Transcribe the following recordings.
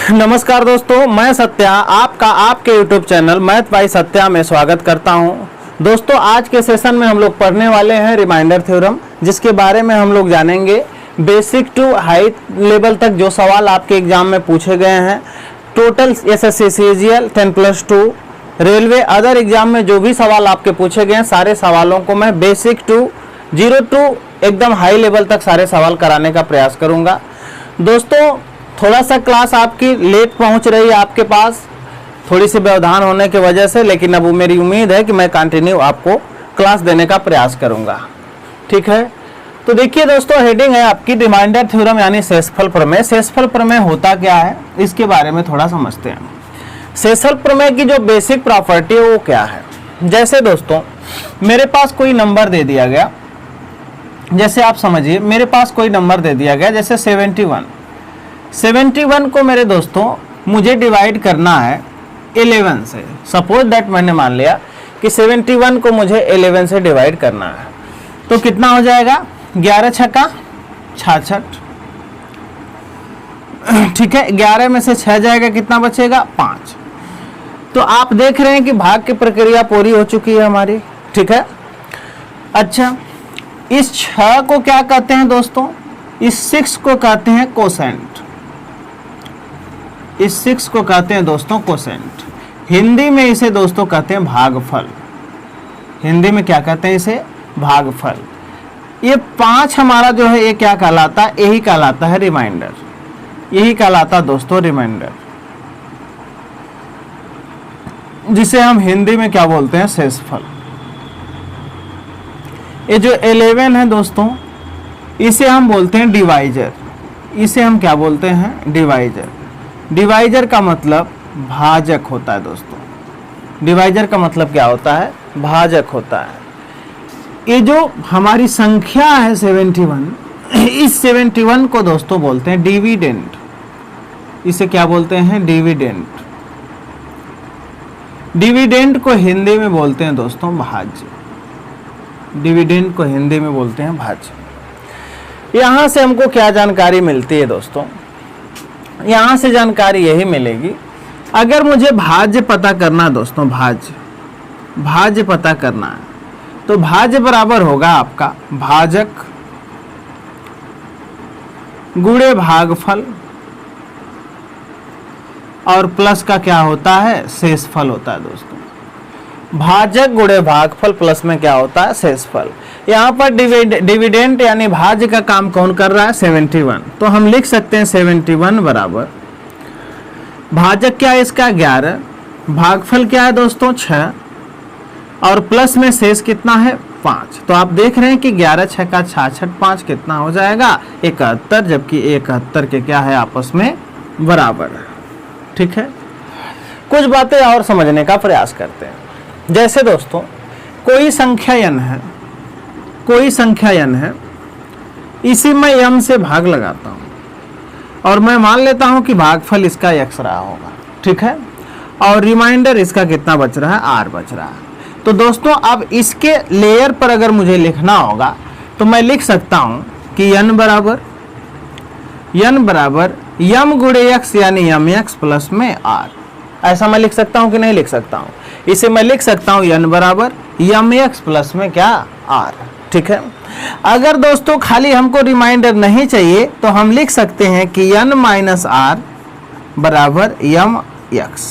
नमस्कार दोस्तों, मैं सत्या आपका आपके YouTube channel math bye Satya में स्वागत करता हूं। दोस्तों, आज के सेशन में हम लोग पढ़ने वाले हैं रिमाइंडर थ्योरम, जिसके बारे में हम लोग जानेंगे बेसिक टू हाई लेवल तक जो सवाल आपके एग्जाम में पूछे गए हैं। Total SSC CGL 10+2 railway other exam में जो भी सवाल आपके पूछे गए हैं, सारे सवालों को मैं बेसिक टू 0 टू एकदम हाई लेवल तक सारे सवाल कराने का प्रयास करूंगा। दोस्तों, थोड़ा सा क्लास आपकी लेट पहुंच रही है आपके पास, थोड़ी सी व्यवधान होने की वजह से, लेकिन अब मेरी उम्मीद है कि मैं कंटिन्यू आपको क्लास देने का प्रयास करूंगा। ठीक है, तो देखिए दोस्तों, हेडिंग है आपकी रिमाइंडर थ्योरम यानी शेषफल प्रमेय। शेषफल प्रमेय होता क्या है, इसके बारे में थोड़ा समझते हैं। शेषफल प्रमेय की जो बेसिक प्रॉपर्टी है वो क्या है। जैसे दोस्तों, मेरे पास कोई नंबर दे दिया गया, जैसे आप समझिए मेरे पास कोई नंबर दे दिया गया, जैसे 71 को मेरे दोस्तों मुझे डिवाइड करना है 11 से। सपोज दैट मैंने मान लिया कि 71 को मुझे 11 से डिवाइड करना है, तो कितना हो जाएगा 11 छक्का 66। ठीक है, 11 में से 6 जाएगा, कितना बचेगा 5। तो आप देख रहे हैं कि भाग की प्रक्रिया पूरी हो चुकी है हमारी। ठीक है, अच्छा, इस 6 को क्या कहते हैं दोस्तों, इस 6 को कहते हैं कोसेंट। इस 6 को कहते हैं दोस्तों कोसेंट। हिंदी में इसे दोस्तों कहते हैं भागफल। हिंदी में क्या कहते हैं इसे, भागफल। ये 5 हमारा जो है ये क्या कहलाता है, यही कहलाता है रिमाइंडर। यही कहलाता है दोस्तों रिमाइंडर, जिसे हम हिंदी में क्या बोलते हैं, शेषफल। ये जो 11 है दोस्तों, इसे हम बोलते हैं डिवाइजर। इसे हम क्या बोलते हैं, डिवाइजर। डिवाइजर का मतलब भाजक होता है दोस्तों। डिवाइजर का मतलब क्या होता है, भाजक होता है। ये जो हमारी संख्या है 71, इस 71 को दोस्तों बोलते हैं डिविडेंड। इसे क्या बोलते हैं, डिविडेंड। डिविडेंड को हिंदी में बोलते हैं दोस्तों भाज्य। डिविडेंड को हिंदी में बोलते हैं भाज्य। यहां से हमको क्या जानकारी मिलती है दोस्तों, यहां से जानकारी यही मिलेगी, अगर मुझे भाज्य पता करना दोस्तों, भाज्य पता करना है, तो भाज्य बराबर होगा आपका भाजक गुणे भागफल, और प्लस का क्या होता है, शेषफल होता है दोस्तों। भाजक गुणे भागफल प्लस में क्या होता है, शेषफल। यहाँ पर डिविडेंड यानी भाज्य का काम कौन कर रहा है, 71। तो हम लिख सकते हैं 71 बराबर भाजक क्या है इसका 11, भागफल क्या है दोस्तों 6, और प्लस में शेष कितना है 5। तो आप देख रहे हैं कि 11 छक्का 66, 5 कितना हो जाएगा 71, जबकि 71 के क्या है आपस में बराबर है। ठीक है, कुछ बातें और समझने का प्रयास करते हैं। जैसे दोस्तों, कोई संख्या n है, कोई संख्या n है, इसी में m से भाग लगाता हूं और मैं मान लेता हूं कि भागफल इसका x रहा होगा। ठीक है, और रिमाइंडर इसका कितना बच रहा है, r बच रहा है। तो दोस्तों, अब इसके लेयर पर अगर मुझे लिखना होगा तो मैं लिख सकता हूं कि n बराबर m गुणे x यानी mx प्लस में r। ऐसा मैं लिख सकता हूं कि नहीं लिख सकता हूं, इसे मैं लिख सकता हूं n बराबर mx प्लस में क्या, r। ठीक है, अगर दोस्तों खाली हमको रिमाइंडर नहीं चाहिए तो हम लिख सकते हैं कि n माइनस r बराबर mx,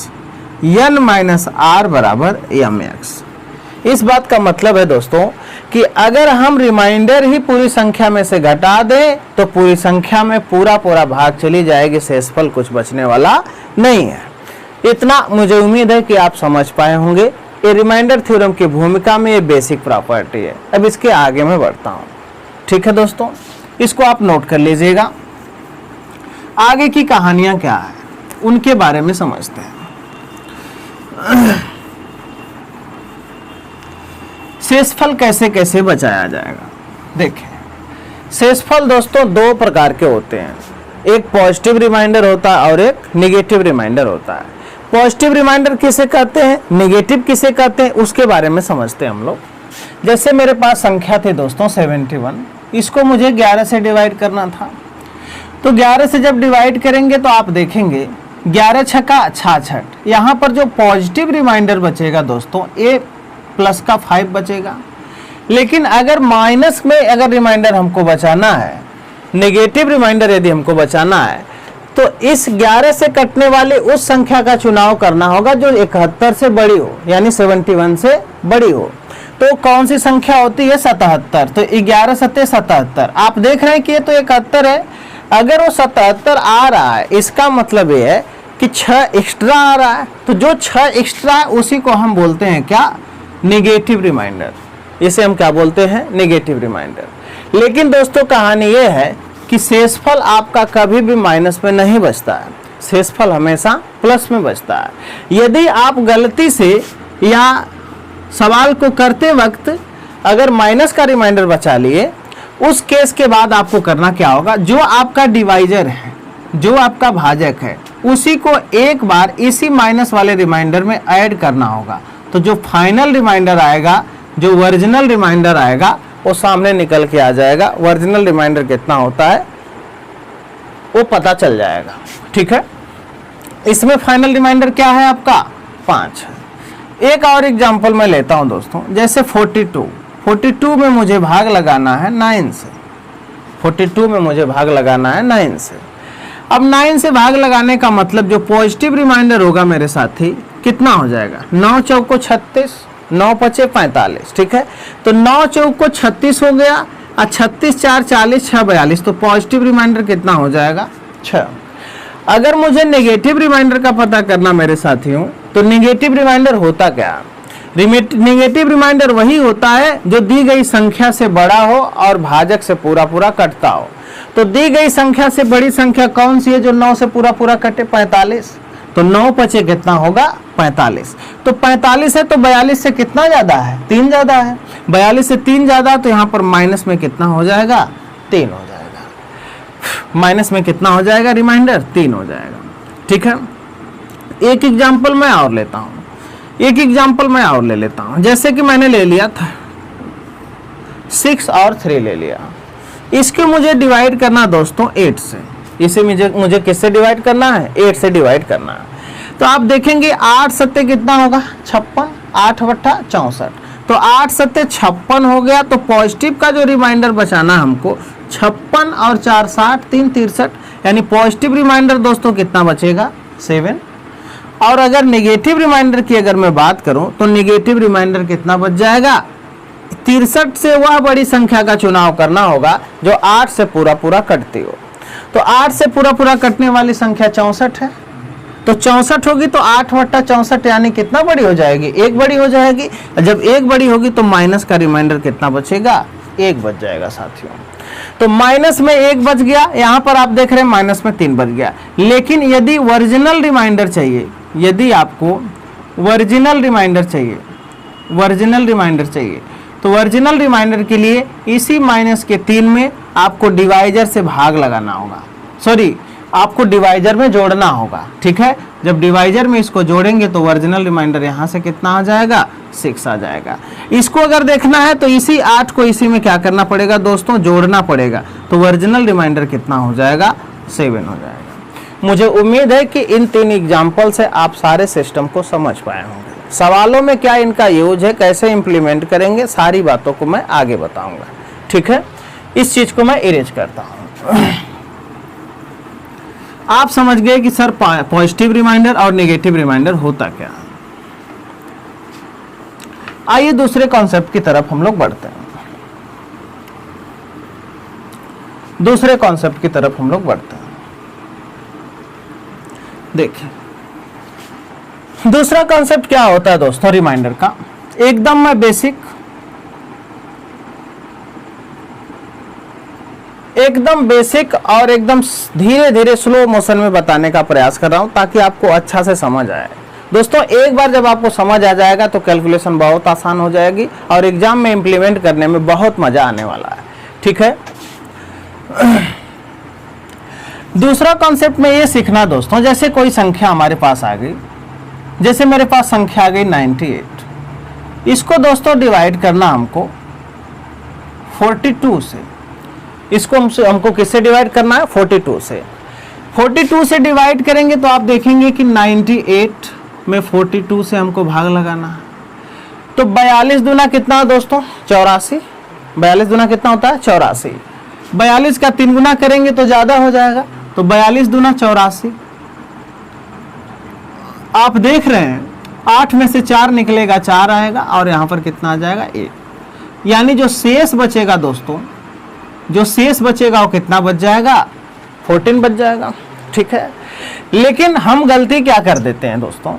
n माइनस r बराबर mx। इस बात का मतलब है दोस्तों कि अगर हम रिमाइंडर ही पूरी संख्या में से घटा दें तो पूरी संख्या में पूरा भाग चली जाएगी, शेषफल कुछ बचने वाला नहीं है। इतना मुझे उम्मीद है कि आप समझ पाए होंगे। ये रिमाइंडर थ्योरम की भूमिका में ये बेसिक प्रॉपर्टी है। अब इसके आगे मैं बढ़ता हूँ। ठीक है दोस्तों, इसको आप नोट कर लीजिएगा। आगे की कहानियां क्या है उनके बारे में समझते हैं। शेषफल कैसे कैसे बचाया जाएगा। देखें, शेषफल दोस्तों 2 प्रकार के होते हैं, एक पॉजिटिव रिमाइंडर होता है और एक नेगेटिव रिमाइंडर होता है। पॉजिटिव रिमाइंडर किसे कहते हैं, नेगेटिव किसे कहते हैं, उसके बारे में समझते हैं हम लोग। जैसे मेरे पास संख्या थी दोस्तों 71, इसको मुझे 11 से डिवाइड करना था, तो 11 से जब डिवाइड करेंगे तो आप देखेंगे 11 छक्का 66। यहाँ पर जो पॉजिटिव रिमाइंडर बचेगा दोस्तों, ए प्लस का 5 बचेगा। लेकिन अगर माइनस में अगर रिमाइंडर हमको बचाना है, नेगेटिव रिमाइंडर यदि हमको बचाना है, तो इस 11 से कटने वाले उस संख्या का चुनाव करना होगा जो 71 से बड़ी हो, यानी 71 से बड़ी हो। तो कौन सी संख्या होती है? 77। तो 11 सत्ते 77। आप देख रहे हैं कि ये तो 71 है, अगर वो 77 आ रहा है, इसका मतलब ये है कि 6 एक्स्ट्रा आ रहा है। तो जो 6 एक्स्ट्रा है उसी को हम बोलते हैं क्या? Negative reminder. इसे हम क्या बोलते हैं? Negative reminder. लेकिन दोस्तों कहानी ये है कि शेषफल आपका कभी भी माइनस में नहीं बचता है, शेषफल हमेशा प्लस में बचता है। यदि आप गलती से या सवाल को करते वक्त अगर माइनस का रिमाइंडर बचा लिए, उस केस के बाद आपको करना क्या होगा? जो आपका डिवाइजर है, जो आपका भाजक है, उसी को एक बार इसी माइनस वाले रिमाइंडर में ऐड करना होगा। तो जो फाइनल रिमाइंडर आएगा, जो ओरिजिनल रिमाइंडर आएगा, वो सामने निकल के आ जाएगा। ओरिजिनल रिमाइंडर कितना होता है वो पता चल जाएगा। ठीक है, इसमें फाइनल रिमाइंडर क्या है आपका? 5 है। एक और एग्जांपल मैं लेता हूं दोस्तों, जैसे 42 में मुझे भाग लगाना है 9 से। 42 में मुझे भाग लगाना है 9 से। अब 9 से भाग लगाने का मतलब जो पॉजिटिव रिमाइंडर होगा मेरे साथी, कितना हो जाएगा? 9 चौको 36, 9 पचे 45। ठीक है, तो 9 चौको 36 हो गया और 36 4 40, 6 42। तो पॉजिटिव रिमाइंडर कितना हो जाएगा? 6। अगर मुझे नेगेटिव रिमाइंडर का पता करना मेरे साथियों, तो नेगेटिव रिमाइंडर होता क्या? नेगेटिव रिमाइंडर वही होता है जो दी गई संख्या से बड़ा हो और भाजक से पूरा पूरा कटता हो। तो दी गई संख्या से बड़ी संख्या कौन सी है जो 9 से पूरा पूरा कटे? 45। तो 9 पचे कितना होगा? 45। तो 45 है तो 42 से कितना ज्यादा है? 3 ज्यादा है। 42 से 3 ज्यादा, तो यहाँ पर माइनस में कितना हो जाएगा? 3 हो जाएगा। माइनस में कितना हो जाएगा? रिमाइंडर 3 हो जाएगा। ठीक है, एक एग्जाम्पल मैं और लेता हूँ, एक एग्जाम्पल मैं और ले लेता हूँ। जैसे कि मैंने ले लिया था 6 और 3 ले लिया, इसको मुझे डिवाइड करना दोस्तों 8 से। इसे मुझे किससे डिवाइड करना है? 8 से डिवाइड करना है। तो आप देखेंगे 8 सत्ते कितना होगा? 56, 8 बट्टा 64। तो 8 सत्ते 56 हो गया। तो पॉजिटिव का जो रिमाइंडर बचाना हमको 56 और 4 60, 3 63, यानी पॉजिटिव रिमाइंडर दोस्तों कितना बचेगा? 7। और अगर नेगेटिव रिमाइंडर की अगर मैं बात करूं तो नेगेटिव रिमाइंडर कितना बच जाएगा? 63 से वह बड़ी संख्या का चुनाव करना होगा जो 8 से पूरा पूरा कटती हो। तो 8 से पूरा पूरा कटने वाली संख्या 64 है। तो 64 होगी तो 8 बट्टा 64 यानी कितना बड़ी हो जाएगी? 1 बड़ी हो जाएगी। जब 1 बड़ी होगी तो माइनस का रिमाइंडर कितना बचेगा? 1 बच जाएगा साथियों। तो माइनस में 1 बच गया, यहाँ पर आप देख रहे हैं माइनस में 3 बच गया। लेकिन यदि ओरिजिनल रिमाइंडर चाहिए, यदि आपको ओरिजिनल रिमाइंडर चाहिए, ओरिजिनल रिमाइंडर चाहिए, तो ओरिजिनल रिमाइंडर के लिए इसी माइनस के 3 में आपको डिवाइजर से भाग लगाना होगा, सॉरी आपको डिवाइजर में जोड़ना होगा। ठीक है, जब डिवाइजर में इसको जोड़ेंगे तो ओरिजिनल रिमाइंडर यहाँ से कितना आ जाएगा? 6 आ जाएगा। इसको अगर देखना है तो इसी 8 को इसी में क्या करना पड़ेगा दोस्तों? जोड़ना पड़ेगा। तो ओरिजिनल रिमाइंडर कितना हो जाएगा? 7 हो जाएगा। मुझे उम्मीद है कि इन 3 एग्जाम्पल से आप सारे सिस्टम को समझ पाए होंगे। सवालों में क्या इनका यूज है, कैसे इंप्लीमेंट करेंगे, सारी बातों को मैं आगे बताऊंगा। ठीक है, इस चीज को मैं इरेज करता हूं। आप समझ गए कि सर पॉजिटिव रिमाइंडर और नेगेटिव रिमाइंडर होता क्या। आइए दूसरे कॉन्सेप्ट की तरफ हम लोग बढ़ते हैं। दूसरे कॉन्सेप्ट की तरफ हम लोग बढ़ते हैं। देखिए दूसरा कॉन्सेप्ट क्या होता है दोस्तों रिमाइंडर का। एकदम मैं बेसिक, और एकदम धीरे धीरे स्लो मोशन में बताने का प्रयास कर रहा हूं ताकि आपको अच्छा से समझ आए। दोस्तों एक बार जब आपको समझ आ जाएगा तो कैलकुलेशन बहुत आसान हो जाएगी और एग्जाम में इंप्लीमेंट करने में बहुत मजा आने वाला है। ठीक है, दूसरा कॉन्सेप्ट में ये सीखना दोस्तों, जैसे कोई संख्या हमारे पास आ गई, जैसे मेरे पास संख्या आ गई 98, इसको दोस्तों डिवाइड करना हमको 42 से। इसको हमको किससे डिवाइड करना है? 42 से। 42 से डिवाइड करेंगे तो आप देखेंगे कि 98 में 42 से हमको भाग लगाना है, तो 42 दूना कितना है दोस्तों? 84। 42 दूना कितना होता है? 84। 42 का 3 गुना करेंगे तो ज्यादा हो जाएगा, तो 42 दूना 84। आप देख रहे हैं 8 में से 4 निकलेगा, 4 आएगा, और यहां पर कितना आ जाएगा? 1। यानी जो शेष बचेगा दोस्तों, जो शेष बचेगा वो कितना बच जाएगा? 14 बच जाएगा। ठीक है, लेकिन हम गलती क्या कर देते हैं दोस्तों,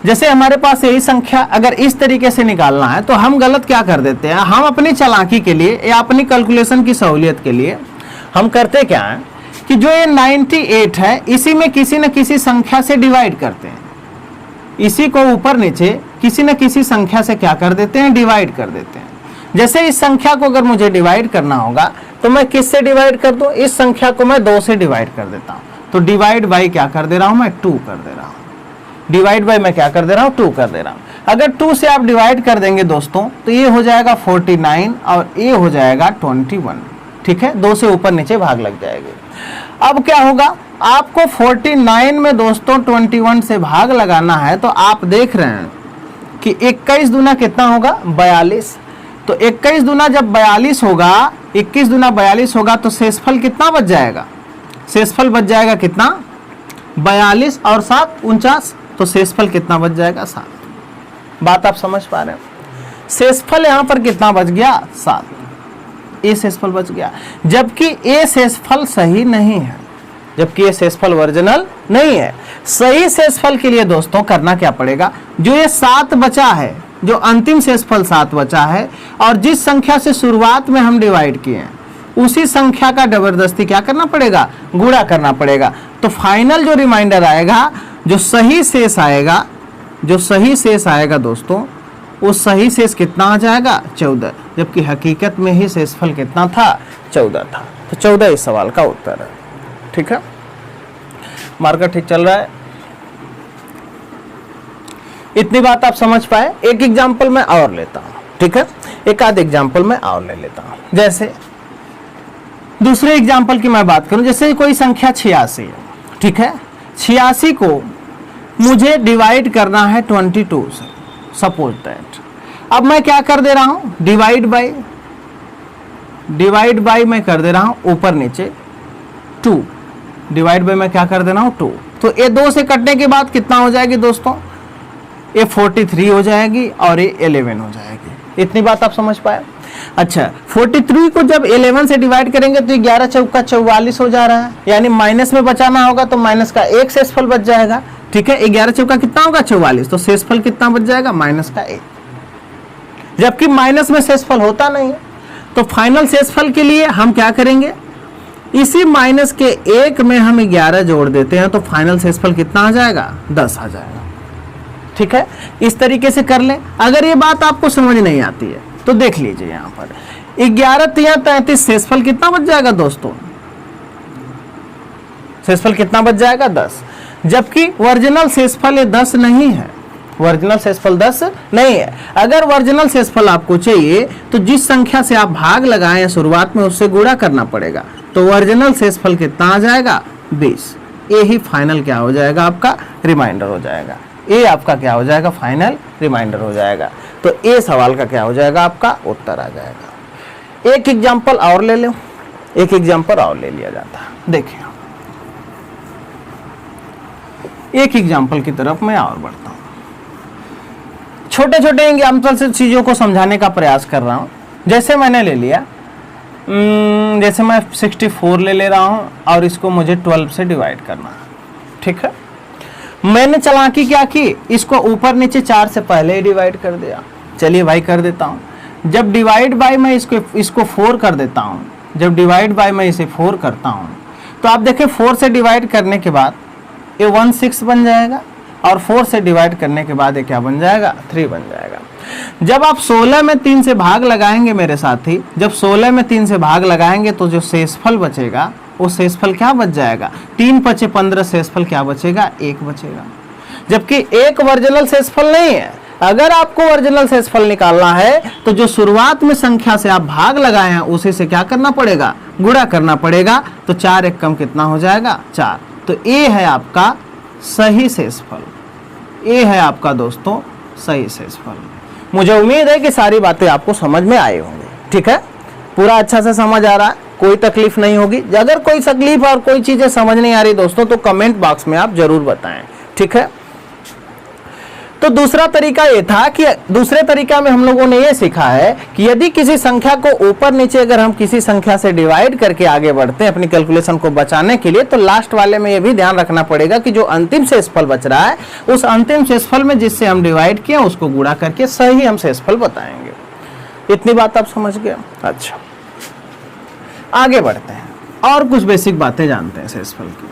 जैसे हमारे पास यही संख्या अगर इस तरीके से निकालना है तो हम गलत क्या कर देते हैं, हम अपनी चालाकी के लिए या अपनी कैलकुलेशन की सहूलियत के लिए हम करते क्या है कि जो ये 98 है इसी में किसी न किसी संख्या से डिवाइड करते हैं, इसी को ऊपर नीचे किसी न किसी संख्या से क्या कर देते हैं? डिवाइड कर देते हैं। जैसे इस संख्या को अगर मुझे डिवाइड करना होगा तो मैं किससे डिवाइड कर दूं? इस संख्या को मैं 2 से डिवाइड कर देता हूं, तो डिवाइड बाई क्या कर दे रहा हूं? मैं 2 कर दे रहा हूं। डिवाइड बाई मैं क्या कर दे रहा हूं? 2 कर दे रहा हूं। अगर 2 से आप डिवाइड कर देंगे दोस्तों तो ये हो जाएगा 49 और ये हो जाएगा 21। ठीक है, 2 से ऊपर नीचे भाग लग जाएगी। अब क्या होगा, आपको 49 में दोस्तों 21 से भाग लगाना है, तो आप देख रहे हैं कि 21 दूना कितना होगा? 42। तो 21 दूना जब 42 होगा, 21 दूना 42 होगा, तो शेषफल कितना बच जाएगा? शेषफल बच जाएगा कितना? 42 और 7 49, तो शेषफल कितना बच जाएगा? 7। बात आप समझ पा रहे हैं? शेषफल यहां पर कितना बच गया? 7। ए शेषफल बच गया, जबकि ए शेषफल सही नहीं है, जबकि ये शेषफल वर्जनल नहीं है। सही शेषफल के लिए दोस्तों करना क्या पड़ेगा, जो ये 7 बचा है, जो अंतिम शेषफल 7 बचा है, और जिस संख्या से शुरुआत में हम डिवाइड किए हैं उसी संख्या का जबरदस्ती क्या करना पड़ेगा? गुणा करना पड़ेगा। तो फाइनल जो रिमाइंडर आएगा, जो सही शेष आएगा, जो सही शेष आएगा दोस्तों, उस सही शेष कितना आ जाएगा? 14, जबकि हकीकत में ही शेषफल कितना था? 14 था। तो 14 इस सवाल का उत्तर है। ठीक है, मार्कर ठीक चल रहा है? इतनी बात आप समझ पाए? एक एग्जाम्पल मैं और लेता हूं। ठीक है, एक आध एग्जाम्पल मैं और ले लेता हूं। जैसे दूसरे एग्जाम्पल की मैं बात करूं, जैसे कोई संख्या 86 है। ठीक है, 86 को मुझे डिवाइड करना है 22 से, सपोज दैट। अब मैं क्या कर दे रहा हूं? डिवाइड बाई मैं कर दे रहा हूं ऊपर नीचे 2। डिवाइड बाई मैं क्या कर दे रहा हूं? 2। तो ये 2 से कटने के बाद कितना हो जाएगी दोस्तों? ये 43 हो जाएगी और ये 11 हो जाएगी। इतनी बात आप समझ पाए? अच्छा, 43 को जब 11 से डिवाइड करेंगे तो 11 चौका 44 हो जा रहा है, यानी माइनस में बचाना होगा तो माइनस का 1 शेषफल बच जाएगा। ठीक है, 11 चौका कितना होगा? 44, तो शेषफल कितना बच जाएगा? माइनस का 1, जबकि माइनस में शेषफल होता नहीं है। तो फाइनल शेषफल के लिए हम क्या करेंगे? इसी माइनस के 1 में हम 11 जोड़ देते हैं, तो फाइनल शेषफल कितना आ जाएगा? 10 आ जाएगा। ठीक है, इस तरीके से कर लें। अगर ये बात आपको समझ नहीं आती है तो देख लीजिए यहाँ पर 11 तिया 33, शेषफल कितना बच जाएगा दोस्तों? शेषफल कितना बच जाएगा? 10, जबकि वर्जिनल शेषफल ये 10 नहीं है। वर्जिनल शेषफल 10 नहीं है। अगर वर्जिनल शेषफल आपको चाहिए तो जिस संख्या से आप भाग लगाएं शुरुआत में उससे गुणा करना पड़ेगा, तो वर्जिनल शेषफल कितना आ जाएगा? 20। ये ही फाइनल क्या हो जाएगा? आपका रिमाइंडर हो जाएगा। ये आपका क्या हो जाएगा? फाइनल रिमाइंडर हो जाएगा। तो ये सवाल का क्या हो जाएगा? आपका उत्तर आ जाएगा। एक एग्जांपल और ले लो, एक एग्जांपल और ले लिया जाता है। देखिए, एक एग्जांपल की तरफ मैं और बढ़ता हूं। छोटे छोटे एग्जांपल से चीजों को समझाने का प्रयास कर रहा हूं। जैसे मैंने ले लिया, जैसे मैं 64 ले रहा हूं और इसको मुझे 12 से डिवाइड करना है। ठीक है, मैंने चालाकी क्या की, इसको ऊपर नीचे 4 से पहले ही डिवाइड कर दिया। चलिए भाई कर देता हूं। जब डिवाइड बाय मैं इसको 4 कर देता हूं, जब डिवाइड बाय मैं इसे 4 करता हूं, तो आप देखें 4 से डिवाइड करने के बाद ये 16 बन जाएगा, और 4 से डिवाइड करने के बाद ये क्या बन जाएगा? 3 बन जाएगा। जब आप 16 में 3 से भाग लगाएंगे मेरे साथी, जब 16 में 3 से भाग लगाएंगे तो जो शेषफल बचेगा वो शेषफल क्या बच जाएगा? 3 पचे 15, शेषफल क्या बचेगा? 1 बचेगा, जबकि 1 वर्जिनल शेषफल नहीं है। अगर आपको वर्जिनल शेषफल निकालना है तो जो शुरुआत में संख्या से आप भाग लगाए हैं उसी से क्या करना पड़ेगा? गुणा करना पड़ेगा। तो 4 1 कम कितना हो जाएगा? 4। तो ए है आपका सही शेषफल, ए है आपका दोस्तों सही शेषफल। मुझे उम्मीद है कि सारी बातें आपको समझ में आई होंगी। ठीक है, पूरा अच्छा से समझ आ रहा है, कोई तकलीफ नहीं होगी। अगर कोई तकलीफ और कोई चीजें समझ नहीं आ रही दोस्तों तो कमेंट बॉक्स में आप जरूर बताएं। ठीक है, तो दूसरा तरीका ये था कि दूसरे तरीका में हम लोगों ने ये सीखा है कि यदि किसी संख्या को ऊपर नीचे अगर हम किसी संख्या से डिवाइड करके आगे बढ़ते हैं अपनी कैलकुलेशन को बचाने के लिए, तो लास्ट वाले में ये भी ध्यान रखना पड़ेगा कि जो अंतिम शेषफल बच रहा है उस अंतिम शेषफल में जिससे हम डिवाइड किए उसको गुणा करके सही हम शेषफल बताएंगे। इतनी बात आप समझ गए? अच्छा, आगे बढ़ते हैं और कुछ बेसिक बातें जानते हैं शेषफल की।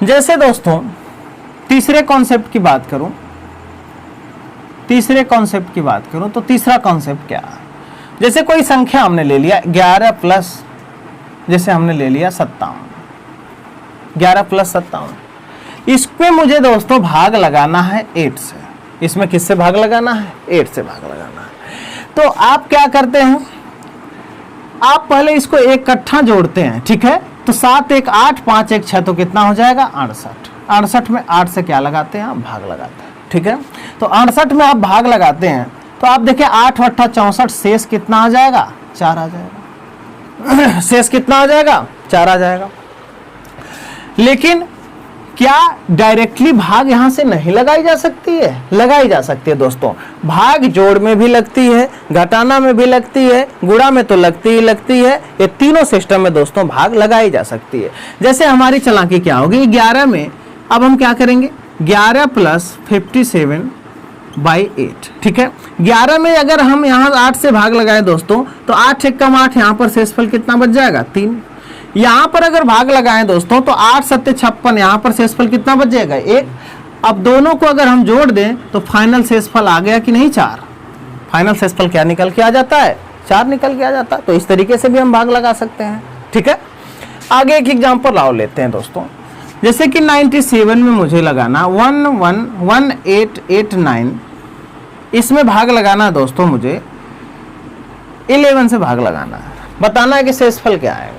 जैसे दोस्तों तीसरे कॉन्सेप्ट की बात करूं, तो तीसरा कॉन्सेप्ट क्या है? जैसे कोई संख्या हमने ले लिया 11 प्लस, जैसे हमने ले लिया 57, 11 प्लस 57, इसमें मुझे दोस्तों भाग लगाना है 8 से। इसमें किससे भाग लगाना है? 8 से भाग लगाना है। तो आप क्या करते हैं, आप पहले इसको इकट्ठा जोड़ते हैं। ठीक है, तो 7 1 8 5 1 6 तो कितना हो जाएगा? 68। 68 में 8 से क्या लगाते हैं? आप भाग लगाते हैं। ठीक है, तो 68 में आप भाग लगाते हैं तो आप देखिए 8 8 64, शेष कितना आ जाएगा? 4 आ जाएगा। शेष कितना आ जाएगा? 4 आ जाएगा। लेकिन क्या डायरेक्टली भाग यहां से नहीं लगाई जा सकती है? लगाई जा सकती है दोस्तों। भाग जोड़ में भी लगती है, घटाना में भी लगती है, गुणा में तो लगती ही लगती है। ये तीनों सिस्टम में दोस्तों भाग लगाई जा सकती है। जैसे हमारी चालाकी क्या होगी, 11 में अब हम क्या करेंगे? 11 प्लस 57/8। ठीक है, 11 में अगर हम यहाँ 8 से भाग लगाए दोस्तों तो 8 1 कम 8, यहाँ पर शेषफल कितना बच जाएगा? 3। यहां पर अगर भाग लगाएं दोस्तों तो 8 7 56, यहां पर शेषफल कितना बच जाएगा? 1। अब दोनों को अगर हम जोड़ दें तो फाइनल शेषफल आ गया कि नहीं? 4। फाइनल शेषफल क्या निकल के आ जाता है? 4 निकल के आ जाता है। तो इस तरीके से भी हम भाग लगा सकते हैं। ठीक है, आगे एक एग्जांपल और लेते हैं दोस्तों। जैसे कि 97 में मुझे लगाना 1889, इसमें भाग लगाना है दोस्तों, मुझे 11 से भाग लगाना है, बताना है कि शेषफल क्या आएगा।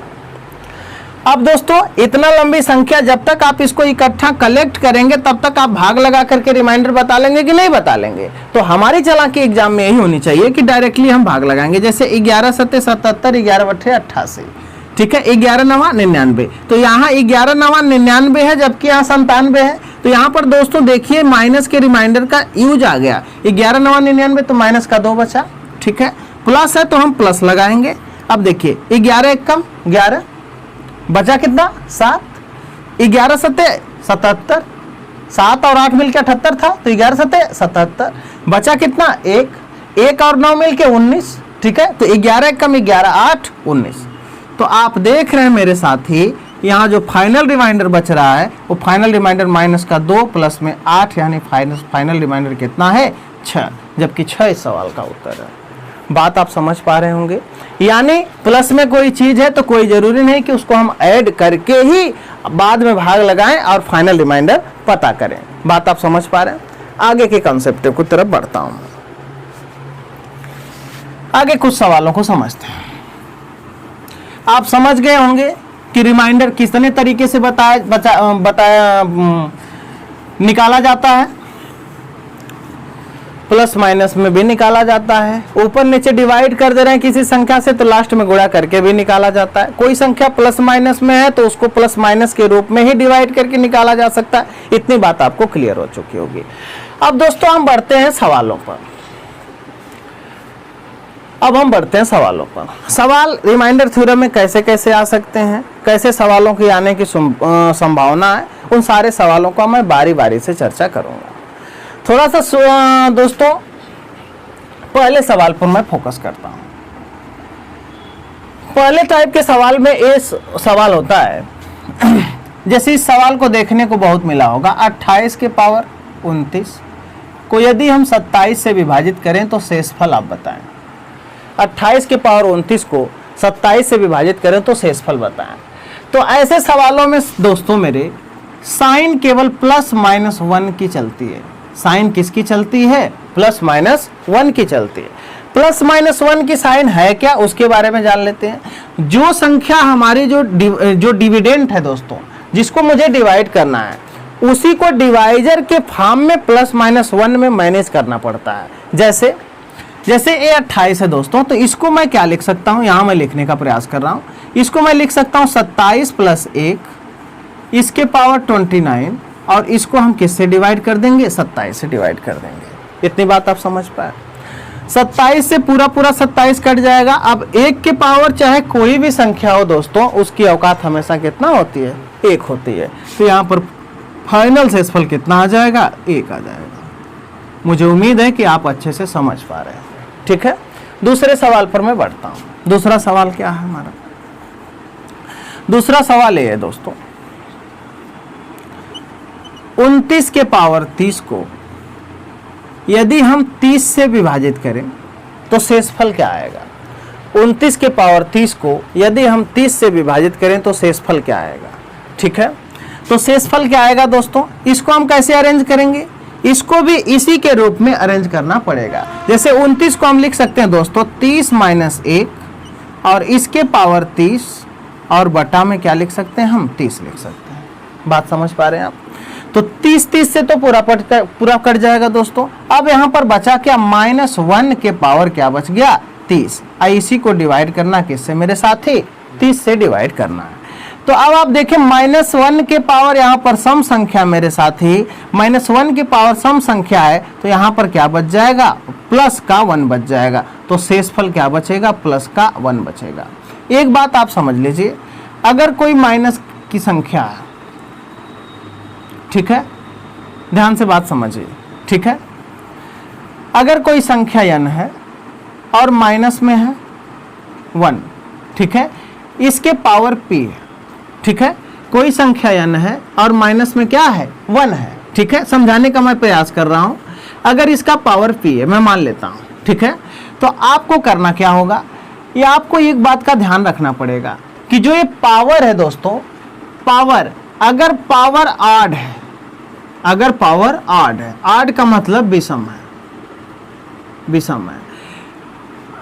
अब दोस्तों इतना लंबी संख्या जब तक आप इसको इकट्ठा कलेक्ट करेंगे तब तक आप भाग लगा करके रिमाइंडर बता लेंगे कि नहीं बता लेंगे? तो हमारी चालाकी एग्जाम में यही होनी चाहिए कि डायरेक्टली हम भाग लगाएंगे। जैसे 11 7 77, 11 8 88। ठीक है, 11 9 99, तो यहाँ 11 9 99 है जबकि यहाँ 97 है। तो यहाँ पर दोस्तों देखिए माइनस के रिमाइंडर का यूज आ गया। 11 9 99 तो माइनस का 2 बचा। ठीक है, प्लस है तो हम प्लस लगाएंगे। अब देखिए 11 1 कम 11, बचा कितना? 7। 11 7 77, 7 और 8 मिलकर 78 था, तो 11 7 77, बचा कितना? 1। 1 और 9 मिलकर 19। ठीक है, तो 11 1 कम 11, 8 19। तो आप देख रहे हैं मेरे साथी, यहाँ जो फाइनल रिमाइंडर बच रहा है वो फाइनल रिमाइंडर माइनस का 2 प्लस में 8, यानी फाइनल रिमाइंडर कितना है? 6, जबकि 6 इस सवाल का उत्तर है। बात आप समझ पा रहे होंगे। यानी प्लस में कोई चीज है तो कोई जरूरी नहीं कि उसको हम ऐड करके ही बाद में भाग लगाएं और फाइनल रिमाइंडर पता करें। बात आप समझ पा रहे हैं? आगे के कंसेप्ट की तरफ बढ़ता हूं। आगे कुछ सवालों को समझते हैं। आप समझ गए होंगे कि रिमाइंडर कितने तरीके से निकाला जाता है। प्लस माइनस में भी निकाला जाता है, ऊपर नीचे डिवाइड कर दे रहे हैं किसी संख्या से तो लास्ट में गुणा करके भी निकाला जाता है। कोई संख्या प्लस माइनस में है तो उसको प्लस माइनस के रूप में ही डिवाइड करके निकाला जा सकता है। इतनी बात आपको क्लियर हो चुकी होगी। अब दोस्तों हम बढ़ते हैं सवालों पर। सवाल रिमाइंडर थ्योरम में कैसे कैसे आ सकते हैं, कैसे सवालों की आने की संभावना है, उन सारे सवालों का मैं बारी बारी से चर्चा करूंगा। थोड़ा सा दोस्तों पहले सवाल पर मैं फोकस करता हूं। पहले टाइप के सवाल में ये सवाल होता है, जैसे इस सवाल को देखने को बहुत मिला होगा, 28 के पावर 29 को यदि हम 27 से विभाजित करें तो शेषफल आप बताएं। 28 के पावर 29 को 27 से विभाजित करें तो शेषफल बताएं। तो ऐसे सवालों में दोस्तों मेरे साइन केवल प्लस माइनस 1 की चलती है। साइन किसकी चलती है? प्लस माइनस 1 की चलती है। प्लस माइनस 1 की साइन है क्या, उसके बारे में जान लेते हैं। जो संख्या हमारी जो डिविडेंट है दोस्तों, जिसको मुझे डिवाइड करना है, उसी को डिवाइजर के फॉर्म में प्लस माइनस 1 में मैनेज करना पड़ता है। जैसे ये 28 है दोस्तों, तो इसको मैं क्या लिख सकता हूं, यहां मैं लिखने का प्रयास कर रहा हूं। इसको मैं लिख सकता हूं 27 प्लस 1 इसके पावर 29, और इसको हम किससे डिवाइड कर देंगे, 27 से डिवाइड कर देंगे। इतनी बात आप समझ पाए। 27 से पूरा 27 कट जाएगा। अब 1 के पावर चाहे कोई भी संख्या हो दोस्तों, उसकी औकात हमेशा कितना होती है, 1 होती है। तो यहाँ पर फाइनल शेषफल कितना आ जाएगा, 1 आ जाएगा। मुझे उम्मीद है कि आप अच्छे से समझ पा रहे हैं। ठीक है, दूसरे सवाल पर मैं बढ़ता हूं। दूसरा सवाल क्या है हमारा, दूसरा सवाल ये है दोस्तों, 29 के पावर 30 को यदि हम 30 से विभाजित करें तो शेषफल क्या आएगा। 29 के पावर 30 को यदि हम 30 से विभाजित करें तो शेषफल क्या आएगा। ठीक है, तो शेषफल क्या आएगा दोस्तों, इसको हम कैसे अरेंज करेंगे, इसको भी इसी के रूप में अरेंज करना पड़ेगा। जैसे 29 को हम लिख सकते हैं दोस्तों 30 माइनस 1, और इसके पावर 30, और बटा में क्या लिख सकते हैं हम, 30 लिख सकते हैं। बात समझ पा रहे हैं आप। तो 30 से तो पूरा कट जाएगा दोस्तों। अब यहाँ पर बचा क्या, -1 के पावर क्या बच गया, 30। इसी को डिवाइड करना किससे मेरे साथी, 30 से डिवाइड करना है। तो अब आप देखें -1 के पावर यहाँ पर सम संख्या मेरे साथी, -1 के पावर सम संख्या है, तो यहाँ पर क्या बच जाएगा, प्लस का 1 बच जाएगा। तो शेषफल क्या बचेगा, प्लस का 1 बचेगा। एक बात आप समझ लीजिए, अगर कोई माइनस की संख्या है, ठीक है, ध्यान से बात समझिए। ठीक है, अगर कोई संख्या n है और माइनस में है 1, ठीक है, इसके पावर p है। ठीक है, कोई संख्या n है और माइनस में क्या है, 1 है। ठीक है, समझाने का मैं प्रयास कर रहा हूं। अगर इसका पावर p है, मैं मान लेता हूं, ठीक है, तो आपको करना क्या होगा, ये आपको एक बात का ध्यान रखना पड़ेगा कि जो ये पावर है दोस्तों, पावर अगर पावर ऑड है, अगर पावर ऑड है, ऑड का मतलब विषम है, विषम है।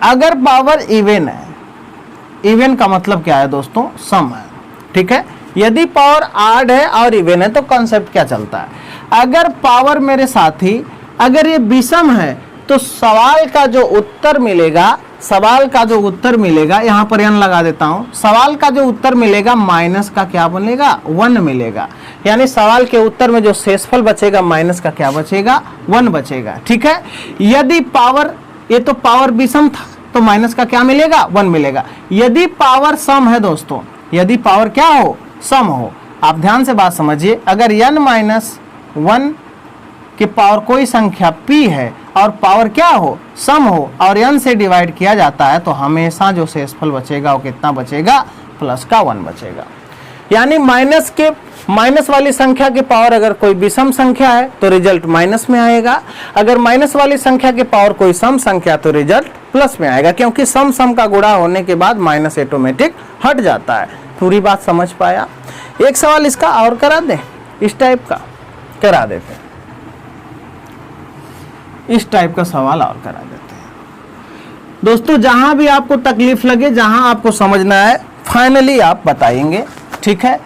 अगर पावर इवन है, इवन का मतलब क्या है दोस्तों, सम है। ठीक है, यदि पावर ऑड है और इवन है तो कॉन्सेप्ट क्या चलता है, अगर पावर मेरे साथी अगर ये विषम है तो सवाल का जो उत्तर मिलेगा, सवाल का जो उत्तर मिलेगा, यहाँ पर n लगा देता हूं, सवाल का जो उत्तर मिलेगा माइनस का क्या बनेगा, 1 मिलेगा। यानी सवाल के उत्तर में जो शेषफल बचेगा माइनस का क्या बचेगा, 1 बचेगा। ठीक है, यदि पावर, ये तो पावर विषम था तो माइनस का क्या मिलेगा, 1 मिलेगा। यदि पावर सम है दोस्तों, यदि पावर क्या हो, सम हो, आप ध्यान से बात समझिए, अगर n-1 के पावर कोई संख्या p है और पावर क्या हो, सम हो, और n से डिवाइड किया जाता है, तो हमेशा जो शेषफल बचेगा वो कितना बचेगा, प्लस का 1 बचेगा। यानी माइनस वाली संख्या के पावर अगर कोई विषम संख्या है तो रिजल्ट माइनस में आएगा, अगर माइनस वाली संख्या के पावर कोई सम संख्या तो रिजल्ट प्लस में आएगा, क्योंकि सम का गुणा होने के बाद माइनस ऑटोमेटिक हट जाता है। पूरी बात समझ पाया। एक सवाल इसका और करा दें, इस टाइप का करा देते हैं, इस टाइप का सवाल और करा देते हैं दोस्तों। जहां भी आपको तकलीफ लगे, जहां आपको समझना है, फाइनली आप बताएंगे। ठीक है,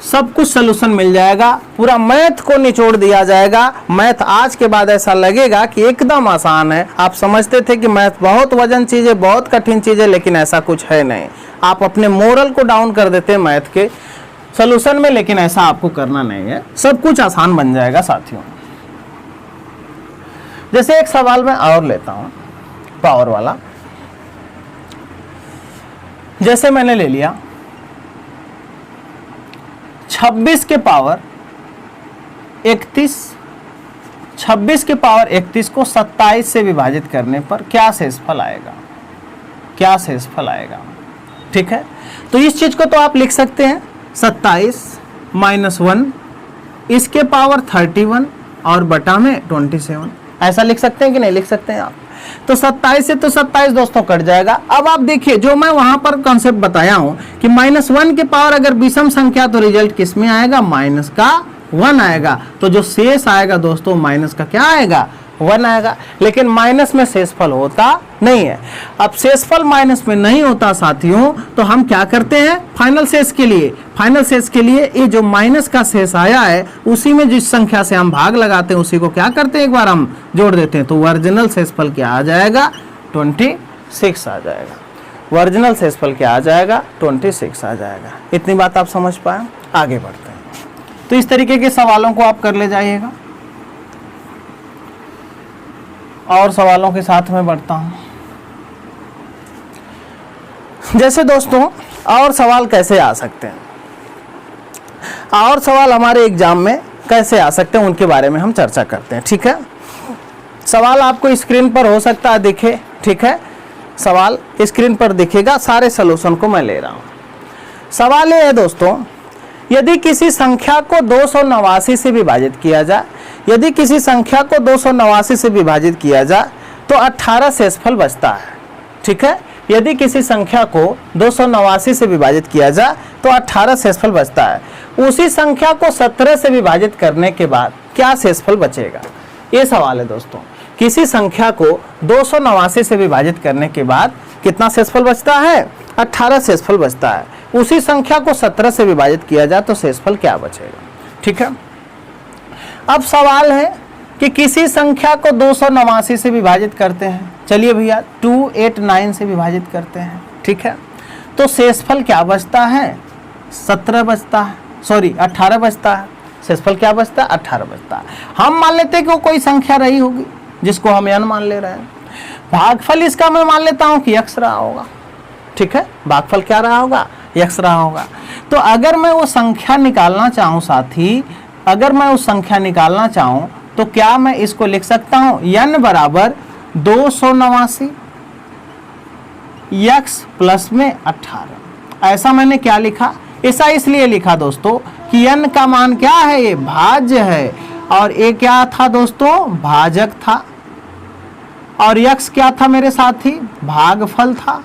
सब कुछ सलूशन मिल जाएगा, पूरा मैथ को निचोड़ दिया जाएगा। मैथ आज के बाद ऐसा लगेगा कि एकदम आसान है। आप समझते थे कि मैथ बहुत वजन चीज है, बहुत कठिन चीज है, लेकिन ऐसा कुछ है नहीं। आप अपने मोरल को डाउन कर देते हैं मैथ के सलूशन में, लेकिन ऐसा आपको करना नहीं है, सब कुछ आसान बन जाएगा साथियों। जैसे एक सवाल मैं और लेता हूं, पावर वाला। जैसे मैंने ले लिया 26 के पावर 31, 26 के पावर 31 को 27 से विभाजित करने पर क्या शेषफल आएगा, क्या शेषफल आएगा। ठीक है, तो इस चीज को तो आप लिख सकते हैं 27 माइनस 1 इसके पावर 31 और बटा में 27, ऐसा लिख सकते हैं कि नहीं लिख सकते हैं आप। तो 27 से तो 27 दोस्तों कट जाएगा। अब आप देखिए, जो मैं वहां पर कॉन्सेप्ट बताया हूं कि -1 के पावर अगर विषम संख्या तो रिजल्ट किस में आएगा, माइनस का 1 आएगा। तो जो शेष आएगा दोस्तों माइनस का क्या आएगा, 1 आएगा, लेकिन माइनस में शेषफल होता नहीं है। अब शेषफल माइनस में नहीं होता साथियों, तो हम क्या करते हैं फाइनल शेष के लिए ये जो माइनस का शेष आया है उसी में जिस संख्या से हम भाग लगाते हैं उसी को क्या करते हैं एक बार हम जोड़ देते हैं, तो ओरिजिनल शेषफल क्या आ जाएगा 26 आ जाएगा। ओरिजिनल शेषफल क्या आ जाएगा 26 आ जाएगा। इतनी बात आप समझ पाए। आगे बढ़ते हैं, तो इस तरीके के सवालों को आप कर ले जाइएगा। और सवालों के साथ में बढ़ता हूं। जैसे दोस्तों और सवाल कैसे आ सकते हैं, और सवाल हमारे एग्जाम में कैसे आ सकते हैं उनके बारे में हम चर्चा करते हैं। ठीक है, सवाल आपको स्क्रीन पर हो सकता है दिखे। ठीक है, सवाल स्क्रीन पर दिखेगा, सारे सलूशन को मैं ले रहा हूं। सवाल ये है दोस्तों, यदि किसी संख्या को 289 से विभाजित किया जाए, यदि किसी संख्या को 289 से विभाजित किया जाए तो 18 शेषफल बचता है। ठीक है, यदि किसी संख्या को 289 से विभाजित किया जाए तो 18 शेषफल बचता है। उसी संख्या को 17 से विभाजित करने के बाद क्या शेषफल बचेगा, ये सवाल है दोस्तों। किसी संख्या को 289 से विभाजित करने के बाद कितना शेषफल बचता है 18 शेषफल बचता है। उसी संख्या को 17 से विभाजित किया जाए तो शेषफल क्या बचेगा। ठीक है, अब सवाल है कि किसी संख्या को 289 से विभाजित करते हैं, चलिए भैया 289 से विभाजित करते हैं। ठीक है, तो शेषफल क्या बचता है 17 बचता है, सॉरी 18 बचता है। शेषफल क्या बचता है 18 बचता है। हम मान लेते हैं कि वो कोई संख्या रही होगी जिसको हम n मान ले रहे हैं। भागफल इसका मैं मान लेता हूं कि x रहा होगा। ठीक है, भागफल क्या रहा होगा x रहा होगा। तो अगर मैं वो संख्या निकालना चाहूं साथी, अगर मैं उस संख्या निकालना चाहूं तो क्या मैं इसको लिख सकता हूं n बराबर 289 x प्लस में 18। ऐसा मैंने क्या लिखा, ऐसा इसलिए लिखा दोस्तों कि n का मान क्या है, ये भाज्य है, और ये क्या था दोस्तों भाजक था, और x क्या था मेरे साथी भागफल था,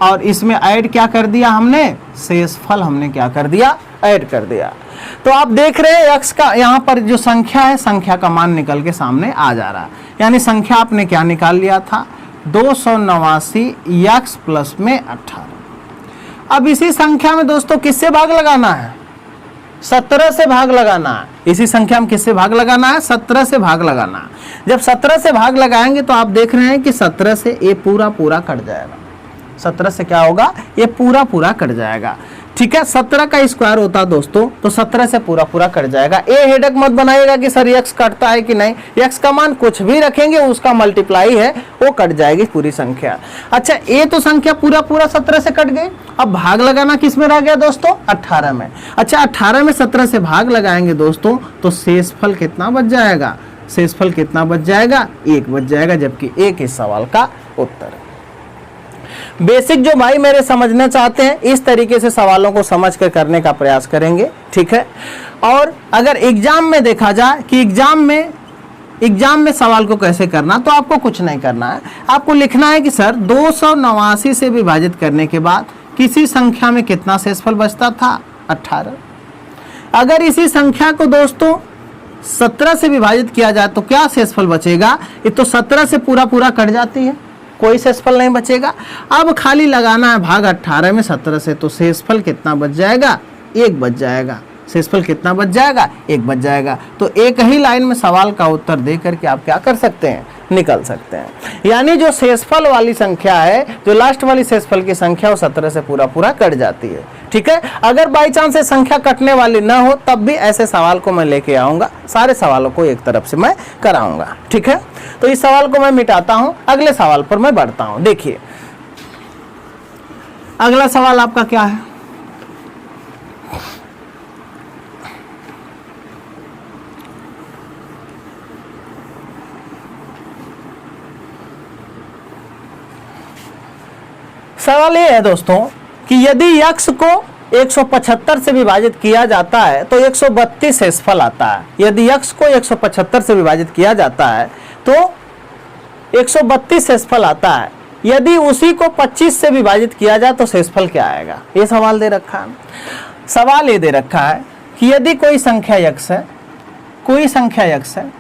और इसमें ऐड क्या कर दिया हमने शेषफल हमने क्या कर दिया ऐड कर दिया। तो आप देख रहे हैं x का यहाँ पर जो संख्या है संख्या का मान निकल के सामने आ जा रहा है, यानी संख्या आपने क्या निकाल लिया था 289 x प्लस में 18। अब इसी संख्या में दोस्तों किससे भाग लगाना है 17 से भाग लगाना है। इसी संख्या में किससे भाग लगाना है 17 से भाग लगाना है। जब 17 से भाग लगाएंगे तो आप देख रहे हैं कि 17 से ये पूरा कट जाएगा। 17 से क्या होगा ये पूरा कट जाएगा। ठीक है, 17 का स्क्वायर होता है दोस्तों, तो 17 से पूरा कट जाएगा। ये हेडक मत बनाइएगा कि सर x कटता है कि नहीं, x का मान कुछ भी रखेंगे उसका मल्टीप्लाई है वो कट जाएगी पूरी संख्या। अच्छा, ये तो संख्या पूरा 17 से कट गई। अब भाग लगाना किस में रह गया दोस्तों 18 में। अच्छा, 18 में 17 से भाग लगाएंगे दोस्तों तो शेषफल कितना बच जाएगा, शेषफल कितना बच जाएगा 1 बच जाएगा, जबकि 1 इस सवाल का उत्तर है। बेसिक जो भाई मेरे समझना चाहते हैं इस तरीके से सवालों को समझ कर करने का प्रयास करेंगे। ठीक है, और अगर एग्जाम में देखा जाए कि एग्जाम में सवाल को कैसे करना, तो आपको कुछ नहीं करना है, आपको लिखना है कि सर 289 से विभाजित करने के बाद किसी संख्या में कितना शेषफल बचता था 18। अगर इसी संख्या को दोस्तों 17 से विभाजित किया जाए तो क्या शेषफल बचेगा, ये तो 17 से पूरा कट जाती है, कोई शेषफल नहीं बचेगा। अब खाली लगाना है भाग 18 में 17 से, तो शेषफल कितना बच जाएगा 1 बच जाएगा। शेषफल कितना बच जाएगा 1 बच जाएगा। तो एक ही लाइन में सवाल का उत्तर दे करके आप क्या कर सकते हैं निकल सकते हैं। यानी जो शेषफल वाली संख्या है, जो लास्ट वाली शेषफल की संख्या वो 17 से पूरा कट जाती है। ठीक है, अगर बाई चांस ये संख्या कटने वाली ना हो तब भी ऐसे सवाल को मैं लेके आऊंगा, सारे सवालों को एक तरफ से मैं कराऊंगा। ठीक है, तो इस सवाल को मैं मिटाता हूं, अगले सवाल पर मैं बढ़ता हूं। देखिए अगला सवाल आपका क्या है, सवाल ये है दोस्तों कि यदि x को 175 से विभाजित किया जाता है तो 132 शेषफल आता है। यदि x को 175 से विभाजित किया जाता है तो 132 शेषफल आता है। यदि उसी को 25 से विभाजित किया जाए तो शेषफल क्या आएगा, ये सवाल दे रखा है। सवाल ये दे रखा है कि यदि कोई संख्या x है, कोई संख्या x है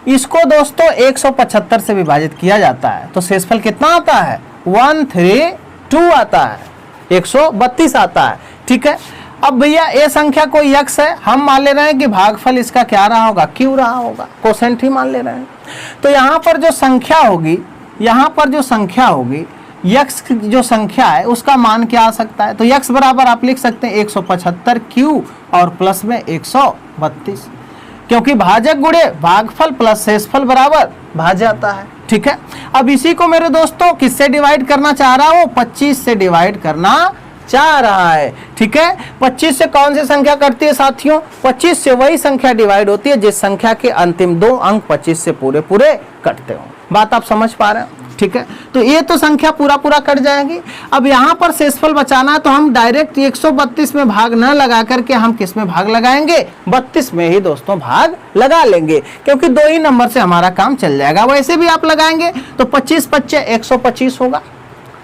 इसको दोस्तों 175 से विभाजित किया जाता है तो शेषफल कितना आता है 132 आता है, 132 आता है। ठीक है, अब भैया ये संख्या कोई x है, हम मान ले रहे हैं कि भागफल इसका क्या रहा होगा, q रहा होगा, कोसेंट ही मान ले रहे हैं। तो यहाँ पर जो संख्या होगी, यहाँ पर जो संख्या होगी x जो संख्या है उसका मान क्या आ सकता है, तो x बराबर आप लिख सकते हैं 175 q और प्लस में 132, क्योंकि भाजक गुणे भागफल प्लस शेषफल बराबर भाज्य आता है। ठीक है, अब इसी को मेरे दोस्तों किससे डिवाइड करना चाह रहा हूं, 25 से डिवाइड करना चाह रहा है। ठीक है, 25 से कौन सी संख्या करती है साथियों, 25 से वही संख्या डिवाइड होती है जिस संख्या के अंतिम 2 अंक 25 से पूरे पूरे कटते हो। बात आप समझ पा रहे हैं। ठीक है, तो ये तो संख्या पूरा पूरा कट जाएगी। अब यहाँ पर शेषफल बचाना है तो हम डायरेक्ट 132 में भाग न लगा करके हम किस में भाग लगाएंगे, 32 में ही दोस्तों भाग लगा लेंगे, क्योंकि 2 ही नंबर से हमारा काम चल जाएगा। वैसे भी आप लगाएंगे तो 25 पच्चे 125 होगा,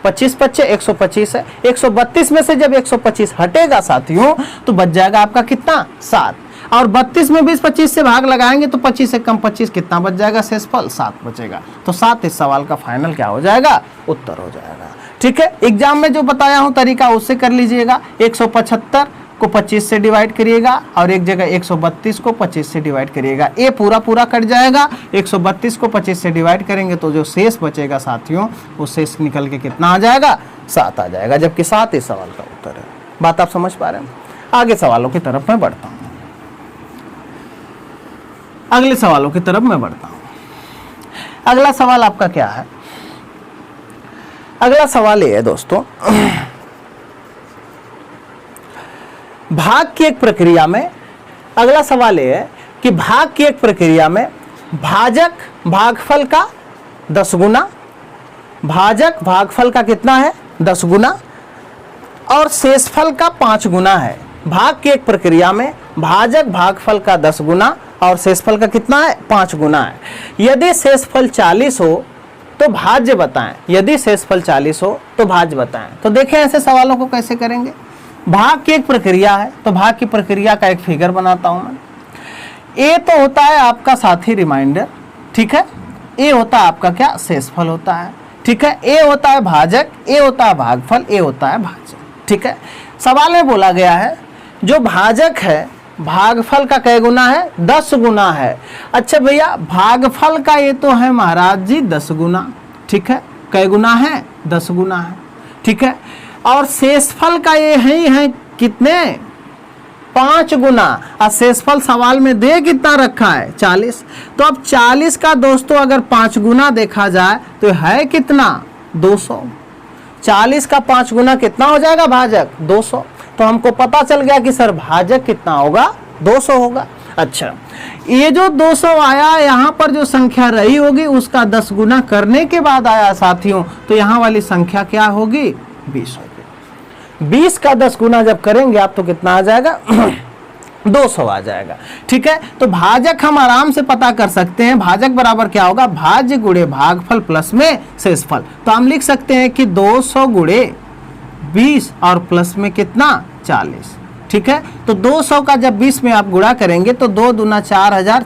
25 पच्चे 125 है, 132 में से जब 125 हटेगा साथियों तो बच जाएगा आपका कितना 7, और 32 में 20-25 से भाग लगाएंगे तो 25 से कम 25 कितना बच जाएगा, शेषफल 7 बचेगा। तो 7 इस सवाल का फाइनल क्या हो जाएगा, उत्तर हो जाएगा। ठीक है, एग्जाम में जो बताया हूं तरीका उससे कर लीजिएगा। 175 को 25 से डिवाइड करिएगा और एक जगह 132 को 25 से डिवाइड करिएगा, ये पूरा पूरा कट जाएगा। 132 को 25 से डिवाइड करेंगे तो जो शेष बचेगा साथियों वो शेष निकल के कितना आ जाएगा, 7 आ जाएगा, जबकि 7 इस सवाल का उत्तर है। बात आप समझ पा रहे हैं। आगे सवालों की तरफ मैं बढ़ता हूं, अगले सवालों की तरफ मैं बढ़ता हूं। अगला सवाल आपका क्या है, अगला सवाल ये है दोस्तों, भाग की एक प्रक्रिया में, अगला सवाल ये है कि भाग की एक प्रक्रिया में भाजक भागफल का 10 गुना, भाजक भागफल का कितना है 10 गुना और शेषफल का 5 गुना है। भाग की एक प्रक्रिया में भाजक भागफल का 10 गुना और शेषफल का कितना है 5 गुना है। यदि शेषफल 40 हो तो भाज्य बताएं, यदि शेषफल 40 हो तो भाज्य बताएं। तो देखें ऐसे सवालों को कैसे करेंगे। भाग की एक प्रक्रिया है तो भाग की प्रक्रिया का एक फिगर बनाता हूं मैं। ए तो होता है आपका साथी रिमाइंडर, ठीक है, ए होता है आपका क्या शेषफल होता है, ठीक है, ए होता है भाजक, ए होता है भागफल, ए होता है भाज्य। ठीक है, सवाल में बोला गया है जो भाजक है भागफल का कै गुना है 10 गुना है। अच्छा भैया भागफल का ये तो है महाराज जी 10 गुना, ठीक है, कै गुना है 10 गुना है, ठीक है, और शेषफल का ये है कितने 5 गुना, और शेषफल सवाल में दे कितना रखा है 40। तो अब 40 का दोस्तों अगर 5 गुना देखा जाए तो है कितना 200, 40 का 5 गुना कितना हो जाएगा भाजक 200। तो हमको पता चल गया कि सर भाजक कितना होगा 200 होगा। अच्छा ये जो 200 आया यहाँ पर जो संख्या रही होगी उसका 10 गुना करने के बाद आया साथियों, तो यहाँ वाली संख्या क्या होगी 20 होगी। 20 का 10 गुना जब करेंगे आप तो कितना आ जाएगा 200 आ जाएगा। ठीक है, तो भाजक हम आराम से पता कर सकते हैं, भाजक बराबर क्या होगा भाज्य गुणे भागफल प्लस में शेषफल। तो हम लिख सकते हैं कि 200 गुणे 20 और प्लस में कितना 40। ठीक है, तो 200 का जब 20 में आप गुणा करेंगे तो 2 दूना 4000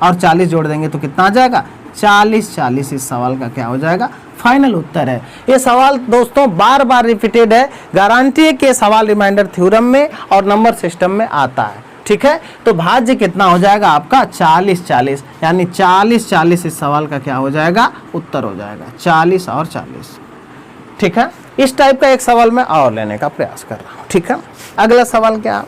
और 40 जोड़ देंगे तो कितना आ जाएगा 40। 40 इस सवाल का क्या हो जाएगा फाइनल उत्तर है। ये सवाल दोस्तों बार बार रिपीटेड है, गारंटी है कि ये सवाल रिमाइंडर थ्योरम में और नंबर सिस्टम में आता है। ठीक है, तो भाज्य कितना हो जाएगा आपका 40 40, यानी 40 40 इस सवाल का क्या हो जाएगा उत्तर हो जाएगा 40 और 40। ठीक है, इस टाइप का एक सवाल मैं और लेने का प्रयास कर रहा हूं। ठीक है, अगला सवाल क्या,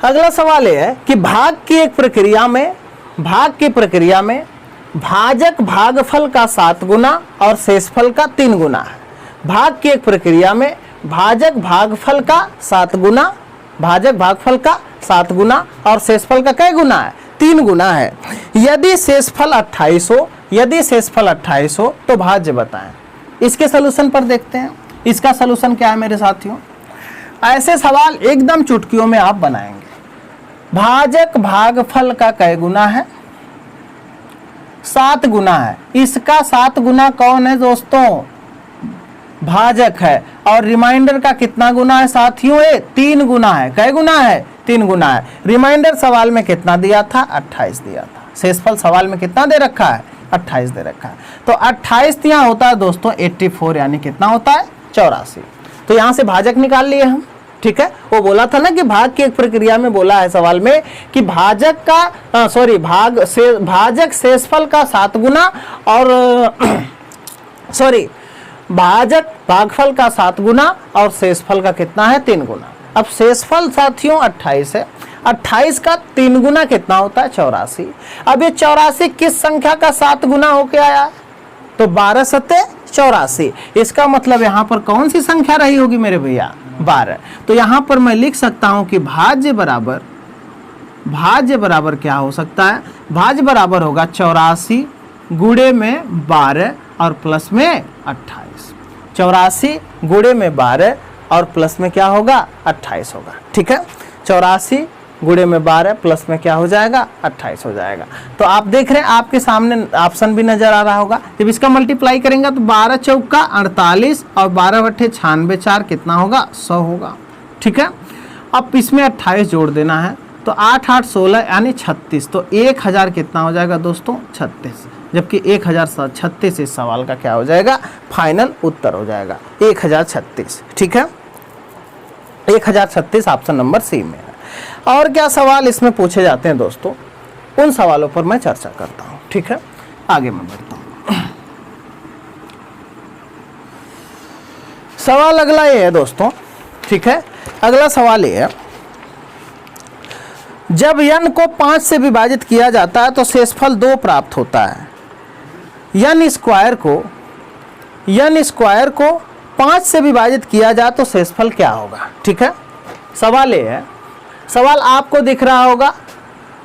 अगला सवाल यह है कि भाग की एक प्रक्रिया में, भाग की प्रक्रिया में भाजक भागफल का 7 गुना और शेषफल का 3 गुना है। भाग की एक प्रक्रिया में भाजक भागफल का 7 गुना, भाजक भागफल का 7 गुना और शेषफल का कै गुना है 3 गुना है। यदि शेषफल 28 हो, यदि शेषफल 28 हो तो भाज्य बताएं। इसके सलूशन पर देखते हैं, इसका सलूशन क्या है मेरे साथियों। ऐसे सवाल एकदम चुटकियों में आप बनाएंगे। भाजक भागफल का कै गुना है 7 गुना है, इसका 7 गुना कौन है दोस्तों भाजक है, और रिमाइंडर का कितना गुना है साथियों ये 3 गुना है। कै गुना है 3 गुना है। रिमाइंडर सवाल में कितना दिया था? 28 दिया था। शेषफल सवाल में कितना दे रखा है? 28 दे रखा है। तो 28 यहाँ होता है दोस्तों 84, यानी कितना होता है? 84। तो यहाँ से भाजक निकाल लिए हम, ठीक है। वो बोला था ना कि भाग की एक प्रक्रिया में बोला है सवाल में कि भाजक का भाजक शेषफल का 7 गुना और भाजक भागफल का 7 गुना और शेषफल का कितना है? 3 गुना। अब शेषफल साथियों 28 है, 28 का 3 गुना कितना होता है? 84। अब ये 84 किस संख्या का 7 गुना होके आया? तो 12 सत्ते 84। इसका मतलब यहाँ पर कौन सी संख्या रही होगी मेरे भैया? 12। तो यहाँ पर मैं लिख सकता हूँ कि भाज्य बराबर क्या हो सकता है? भाज्य बराबर होगा 84 गुणे में 12 और प्लस में 28। 84 गुणे में 12 और प्लस में क्या होगा? 28 होगा, ठीक है। 84 गुणे में 12 प्लस में क्या हो जाएगा? 28 हो जाएगा। तो आप देख रहे हैं आपके सामने ऑप्शन भी नजर आ रहा होगा। जब इसका मल्टीप्लाई करेंगे तो 12 चौका 48 और 12 बट्टे 96, 4 कितना होगा? 100 होगा, ठीक है। अब इसमें 28 जोड़ देना है तो 8 8 16 यानी 36। तो 1000 कितना हो जाएगा दोस्तों? 36। जबकि 1036 इस सवाल का क्या हो जाएगा? फाइनल उत्तर हो जाएगा 1036, ठीक है। 1036 ऑप्शन नंबर सी में है। और क्या सवाल इसमें पूछे जाते हैं दोस्तों, उन सवालों पर मैं चर्चा करता हूं, ठीक है। आगे मैं बढ़ता हूं। सवाल अगला ये है दोस्तों, ठीक है। अगला सवाल ये है, जब n को 5 से विभाजित किया जाता है तो शेषफल 2 प्राप्त होता है। n स्क्वायर को 5 से विभाजित किया जाए तो शेषफल क्या होगा? ठीक है। सवाल ये है, सवाल आपको दिख रहा होगा,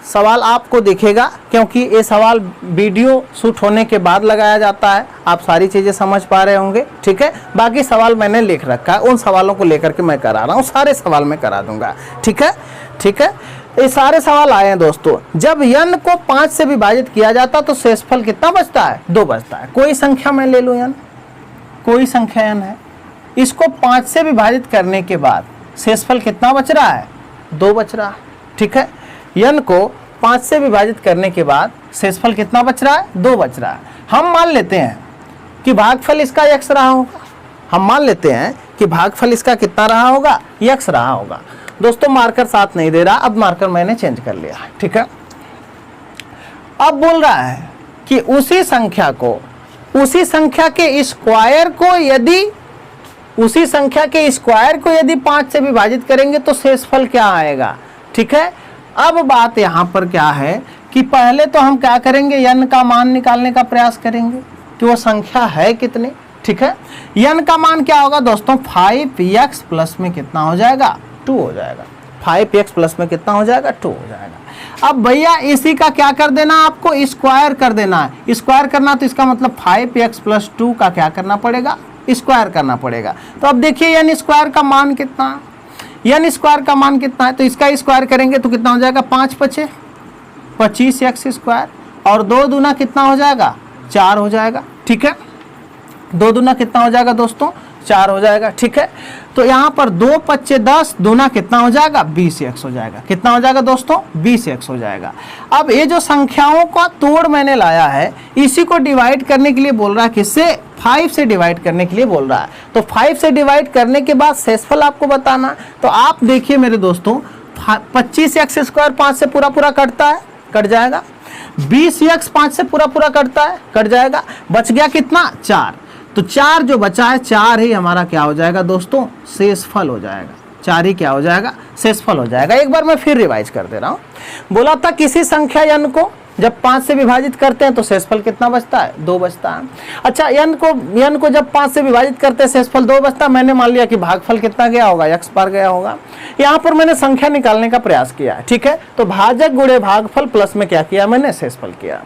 सवाल आपको दिखेगा क्योंकि ये सवाल वीडियो शूट होने के बाद लगाया जाता है। आप सारी चीज़ें समझ पा रहे होंगे, ठीक है। बाकी सवाल मैंने लिख रखा है, उन सवालों को लेकर के मैं करा रहा हूँ, सारे सवाल मैं करा दूंगा, ठीक है, ठीक है। ये सारे सवाल आए हैं दोस्तों। जब n को 5 से विभाजित किया जाता तो शेषफल कितना बचता है? 2 बचता है। कोई संख्या मैं ले लूँ n, कोई संख्या n है, इसको 5 से विभाजित करने के बाद शेषफल कितना बच रहा है? 2 बच रहा है, ठीक है। n को 5 से विभाजित करने के बाद शेषफल कितना बच रहा है? 2 बच रहा है। हम मान लेते हैं कि भागफल इसका x रहा होगा, हम मान लेते हैं कि भागफल इसका कितना रहा होगा? x रहा होगा। दोस्तों मार्कर साथ नहीं दे रहा, अब मार्कर मैंने चेंज कर लिया, ठीक है। अब बोल रहा है कि उसी संख्या के स्क्वायर को यदि 5 से विभाजित करेंगे तो शेषफल क्या आएगा? ठीक है। अब बात यहाँ पर क्या है कि पहले तो हम क्या करेंगे, n का मान निकालने का प्रयास करेंगे कि वो संख्या है कितनी, ठीक है। n का मान क्या होगा दोस्तों? 5x प्लस में कितना हो जाएगा? 2 हो जाएगा। 5x प्लस में कितना हो जाएगा? 2 हो जाएगा। अब भैया इसी का क्या कर देना, आपको स्क्वायर कर देना है। स्क्वायर करना तो इसका मतलब 5x प्लस 2 का क्या करना पड़ेगा? स्क्वायर करना पड़ेगा। तो अब देखिए n स्क्वायर का मान कितना है, n स्क्वायर का मान कितना है, तो इसका स्क्वायर करेंगे तो कितना हो जाएगा? 5 पचे 25x स्क्वायर और 2 दूना कितना हो जाएगा? 4 हो जाएगा, ठीक है। 2 दूना कितना हो जाएगा दोस्तों? 4 हो जाएगा, ठीक है। तो यहाँ पर 2 पच्चे 10, दूना कितना हो जाएगा? 20x हो जाएगा। कितना हो जाएगा दोस्तों? 20x हो जाएगा। अब ये जो संख्याओं का तोड़ मैंने लाया है, इसी को डिवाइड करने के लिए बोल रहा है, किससे? 5 से डिवाइड करने के लिए बोल रहा है। तो 5 से डिवाइड करने के बाद शेषफल आपको बताना। तो आप देखिए मेरे दोस्तों, 25x स्क्वायर 5 से पूरा कटता है, कट जाएगा। 20x 5 से पूरा कटता है, कट जाएगा। बच गया कितना? 4। तो 4 जो बचा है, 4 ही हमारा क्या हो जाएगा दोस्तों? शेषफल हो जाएगा। 4 ही क्या हो जाएगा? शेषफल हो जाएगा। एक बार मैं फिर रिवाइज कर दे रहा हूँ। बोला था किसी संख्या n को जब 5 से विभाजित करते हैं तो शेषफल कितना बचता है? 2 बचता है। अच्छा, n को जब 5 से विभाजित करते हैं शेषफल 2 बचता है। मैंने मान लिया कि भागफल कितना गया होगा? x बार गया होगा। यहाँ पर मैंने संख्या निकालने का प्रयास किया है, ठीक है। तो भाजक गुणे भागफल प्लस में क्या किया मैंने? शेषफल किया।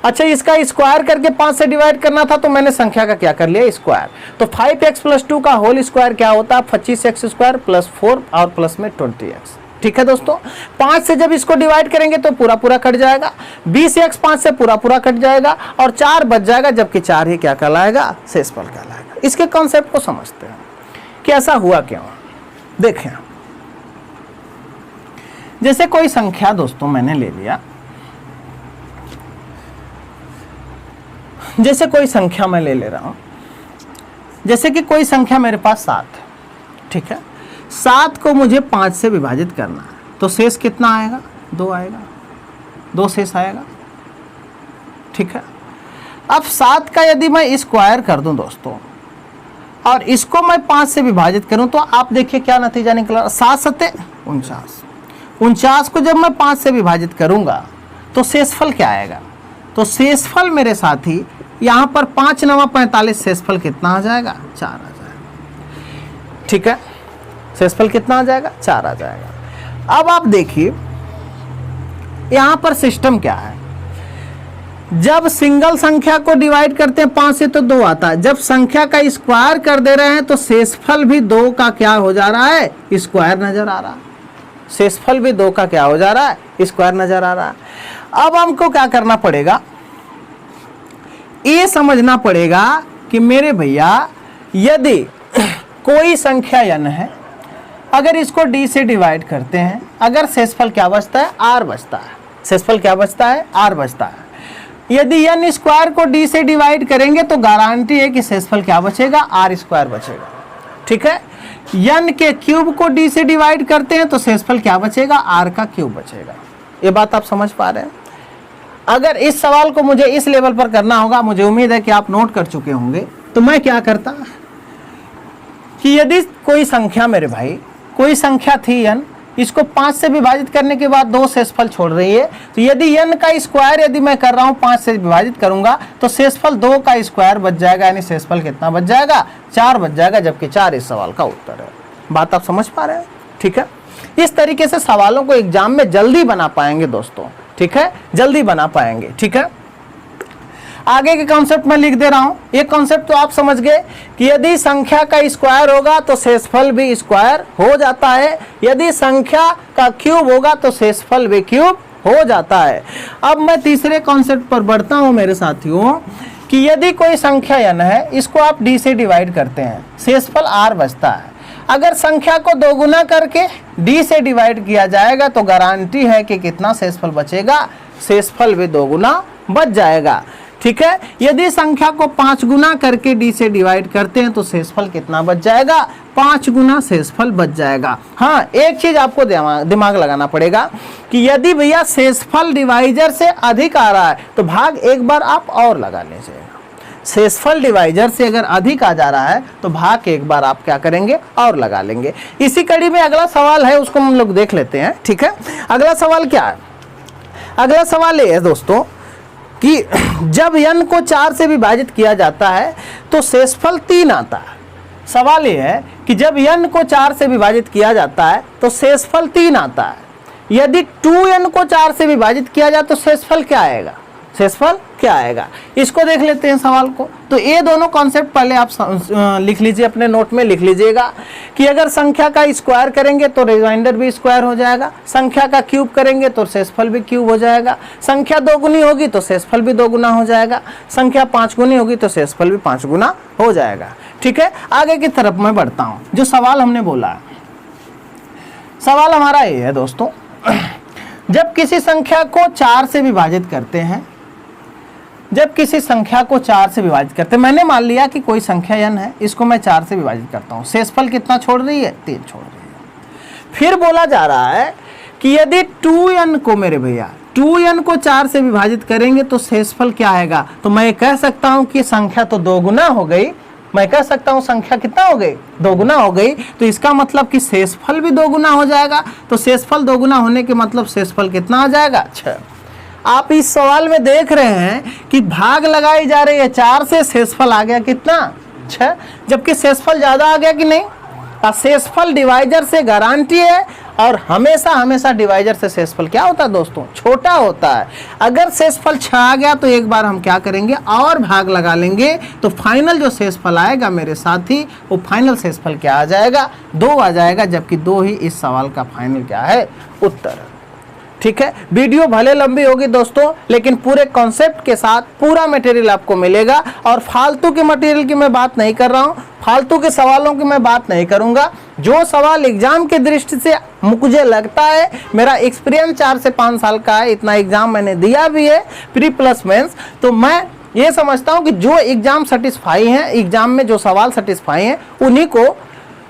अच्छा, इसका स्क्वायर करके 5 से डिवाइड करना था तो मैंने संख्या का क्या कर लिया? स्क्वायर। तो 5x प्लस 2 का होल स्क्वायर क्या होता है? 25x स्क्वायर प्लस 4 और प्लस में 20x, ठीक है दोस्तों। 5 से जब इसको डिवाइड करेंगे तो पूरा कट जाएगा। 20x 5 से पूरा कट जाएगा और 4 बच जाएगा, जबकि 4 ही क्या कहलाएगा? शेषफल कहलाएगा। इसके कॉन्सेप्ट को समझते हैं कि ऐसा हुआ क्यों। देखें, जैसे कोई संख्या दोस्तों मैंने ले लिया, जैसे कोई संख्या मैं ले रहा हूं, जैसे कि कोई संख्या मेरे पास 7 है, ठीक है। 7 को मुझे 5 से विभाजित करना है, तो शेष कितना आएगा? 2 आएगा, 2 शेष आएगा, ठीक है। अब 7 का यदि मैं स्क्वायर कर दूं दोस्तों और इसको मैं 5 से विभाजित करूं तो आप देखिए क्या नतीजा निकला। 7 सत्ते 49, 49 को जब मैं 5 से विभाजित करूंगा तो शेषफल क्या आएगा? तो शेषफल मेरे साथी यहाँ पर 5 9 45, शेषफल कितना आ जाएगा? 4 आ जाएगा, ठीक है। शेषफल कितना आ जाएगा? 4 आ जाएगा। अब आप देखिए यहाँ पर सिस्टम क्या है। जब सिंगल संख्या को डिवाइड करते हैं 5 से तो 2 आता है, जब संख्या का स्क्वायर कर दे रहे हैं तो शेषफल भी 2 का क्या हो जा रहा है? स्क्वायर नजर आ रहा है। शेषफल भी 2 का क्या हो जा रहा है? स्क्वायर नजर आ रहा है। अब हमको क्या करना पड़ेगा? ये समझना पड़ेगा कि मेरे भैया यदि कोई संख्या n है, अगर इसको d से डिवाइड करते हैं, अगर शेषफल क्या बचता है? r बचता है। शेषफल क्या बचता है? r बचता है। यदि n स्क्वायर को d से डिवाइड करेंगे तो गारंटी है कि शेषफल क्या बचेगा? r स्क्वायर बचेगा, ठीक है। n के क्यूब को d से डिवाइड करते हैं तो शेषफल क्या बचेगा? r का क्यूब बचेगा। ये बात आप समझ पा रहे हैं? अगर इस सवाल को मुझे इस लेवल पर करना होगा, मुझे उम्मीद है कि आप नोट कर चुके होंगे, तो मैं क्या करता कि यदि कोई संख्या मेरे भाई, कोई संख्या थी n, इसको 5 से विभाजित करने के बाद 2 शेषफल छोड़ रही है, तो यदि n का स्क्वायर यदि मैं कर रहा हूं 5 से विभाजित करूंगा तो शेषफल 2 का स्क्वायर बच जाएगा, यानी शेषफल कितना बच जाएगा? 4 बच जाएगा, जबकि 4 इस सवाल का उत्तर है। बात आप समझ पा रहे हैं? ठीक है। इस तरीके से सवालों को एग्जाम में जल्दी बना पाएंगे दोस्तों, ठीक है, जल्दी बना पाएंगे, ठीक है। आगे के कॉन्सेप्ट में लिख दे रहा हूं। ये कॉन्सेप्ट तो आप समझ गए कि यदि संख्या का स्क्वायर होगा तो शेषफल भी स्क्वायर हो जाता है, यदि संख्या का क्यूब होगा तो शेषफल भी क्यूब हो जाता है। अब मैं तीसरे कॉन्सेप्ट पर बढ़ता हूं मेरे साथियों कि यदि कोई संख्या n है, इसको आप d से डिवाइड करते हैं, शेषफल r बचता है। अगर संख्या को 2 गुना करके d से डिवाइड किया जाएगा तो गारंटी है कि कितना शेषफल बचेगा? शेषफल भी 2 गुना बच जाएगा, ठीक है। यदि संख्या को 5 गुना करके d से डिवाइड करते हैं तो शेषफल कितना बच जाएगा? 5 गुना शेषफल बच जाएगा। हाँ, एक चीज आपको दिमाग लगाना पड़ेगा कि यदि भैया शेषफल डिवाइजर से अधिक आ रहा है तो भाग एक बार आप और लगा लीजिएगा। शेषफल डिवाइजर से अगर अधिक आ जा रहा है तो भाग एक बार आप क्या करेंगे? और लगा लेंगे। इसी कड़ी में अगला सवाल है, उसको हम लोग देख लेते हैं, ठीक है। अगला सवाल क्या है? अगला सवाल ये है दोस्तों कि जब n को 4 से विभाजित किया जाता है तो शेषफल 3 आता है। सवाल ये है कि जब n को 4 से विभाजित किया जाता है तो शेषफल 3 आता है। यदि 2n को 4 से विभाजित किया जाए तो शेषफल क्या आएगा? शेषफल क्या आएगा? इसको देख लेते हैं सवाल को। तो ये दोनों कॉन्सेप्ट पहले आप लिख लीजिए, अपने नोट में लिख लीजिएगा कि अगर संख्या का स्क्वायर करेंगे तो रिमाइंडर भी स्क्वायर हो जाएगा, संख्या का क्यूब करेंगे तो शेषफल भी क्यूब हो जाएगा, संख्या 2 गुनी होगी तो शेषफल भी 2 गुना हो जाएगा, संख्या 5 गुनी होगी तो शेषफल भी 5 गुना हो जाएगा, ठीक है। आगे की तरफ मैं बढ़ता हूँ। जो सवाल हमने बोला है, सवाल हमारा ये है दोस्तों, जब किसी संख्या को 4 से विभाजित करते हैं, जब किसी संख्या को 4 से विभाजित करते हैं, मैंने मान लिया कि कोई संख्या n है, इसको मैं 4 से विभाजित करता हूं, शेषफल कितना छोड़ रही है? 3 छोड़ रही है। फिर बोला जा रहा है कि यदि 2n को मेरे भैया 2n को 4 से विभाजित करेंगे तो शेषफल क्या आएगा? तो मैं कह सकता हूं कि संख्या तो 2 गुना हो गई, मैं कह सकता हूं संख्या कितना हो गई? 2 गुना हो गई। तो इसका मतलब कि शेषफल भी 2 गुना हो जाएगा। तो शेषफल 2 गुना होने के मतलब शेषफल कितना आ जाएगा? 6। आप इस सवाल में देख रहे हैं कि भाग लगाई जा रही है 4 से, शेषफल आ गया कितना? 6, जबकि शेषफल ज्यादा आ गया कि नहीं? शेषफल डिवाइजर से गारंटी है, और हमेशा हमेशा डिवाइजर से शेषफल क्या होता है दोस्तों? छोटा होता है। अगर शेषफल 6 आ गया तो एक बार हम क्या करेंगे? और भाग लगा लेंगे, तो फाइनल जो शेषफल आएगा मेरे साथी, वो फाइनल शेषफल क्या आ जाएगा? 2 आ जाएगा, जबकि 2 ही इस सवाल का फाइनल क्या है? उत्तर है, ठीक है। वीडियो भले लंबी होगी दोस्तों, लेकिन पूरे कॉन्सेप्ट के साथ पूरा मटेरियल आपको मिलेगा। और फालतू के मटेरियल की मैं बात नहीं कर रहा हूँ, फालतू के सवालों की मैं बात नहीं करूंगा। जो सवाल एग्जाम के दृष्टि से मुझे लगता है, मेरा एक्सपीरियंस 4 से 5 साल का है, इतना एग्जाम मैंने दिया भी है प्री प्लस मेंस, तो मैं ये समझता हूं कि जो एग्जाम सेटिस्फाई हैं, एग्जाम में जो सवाल सेटिस्फाई हैं, उन्हीं को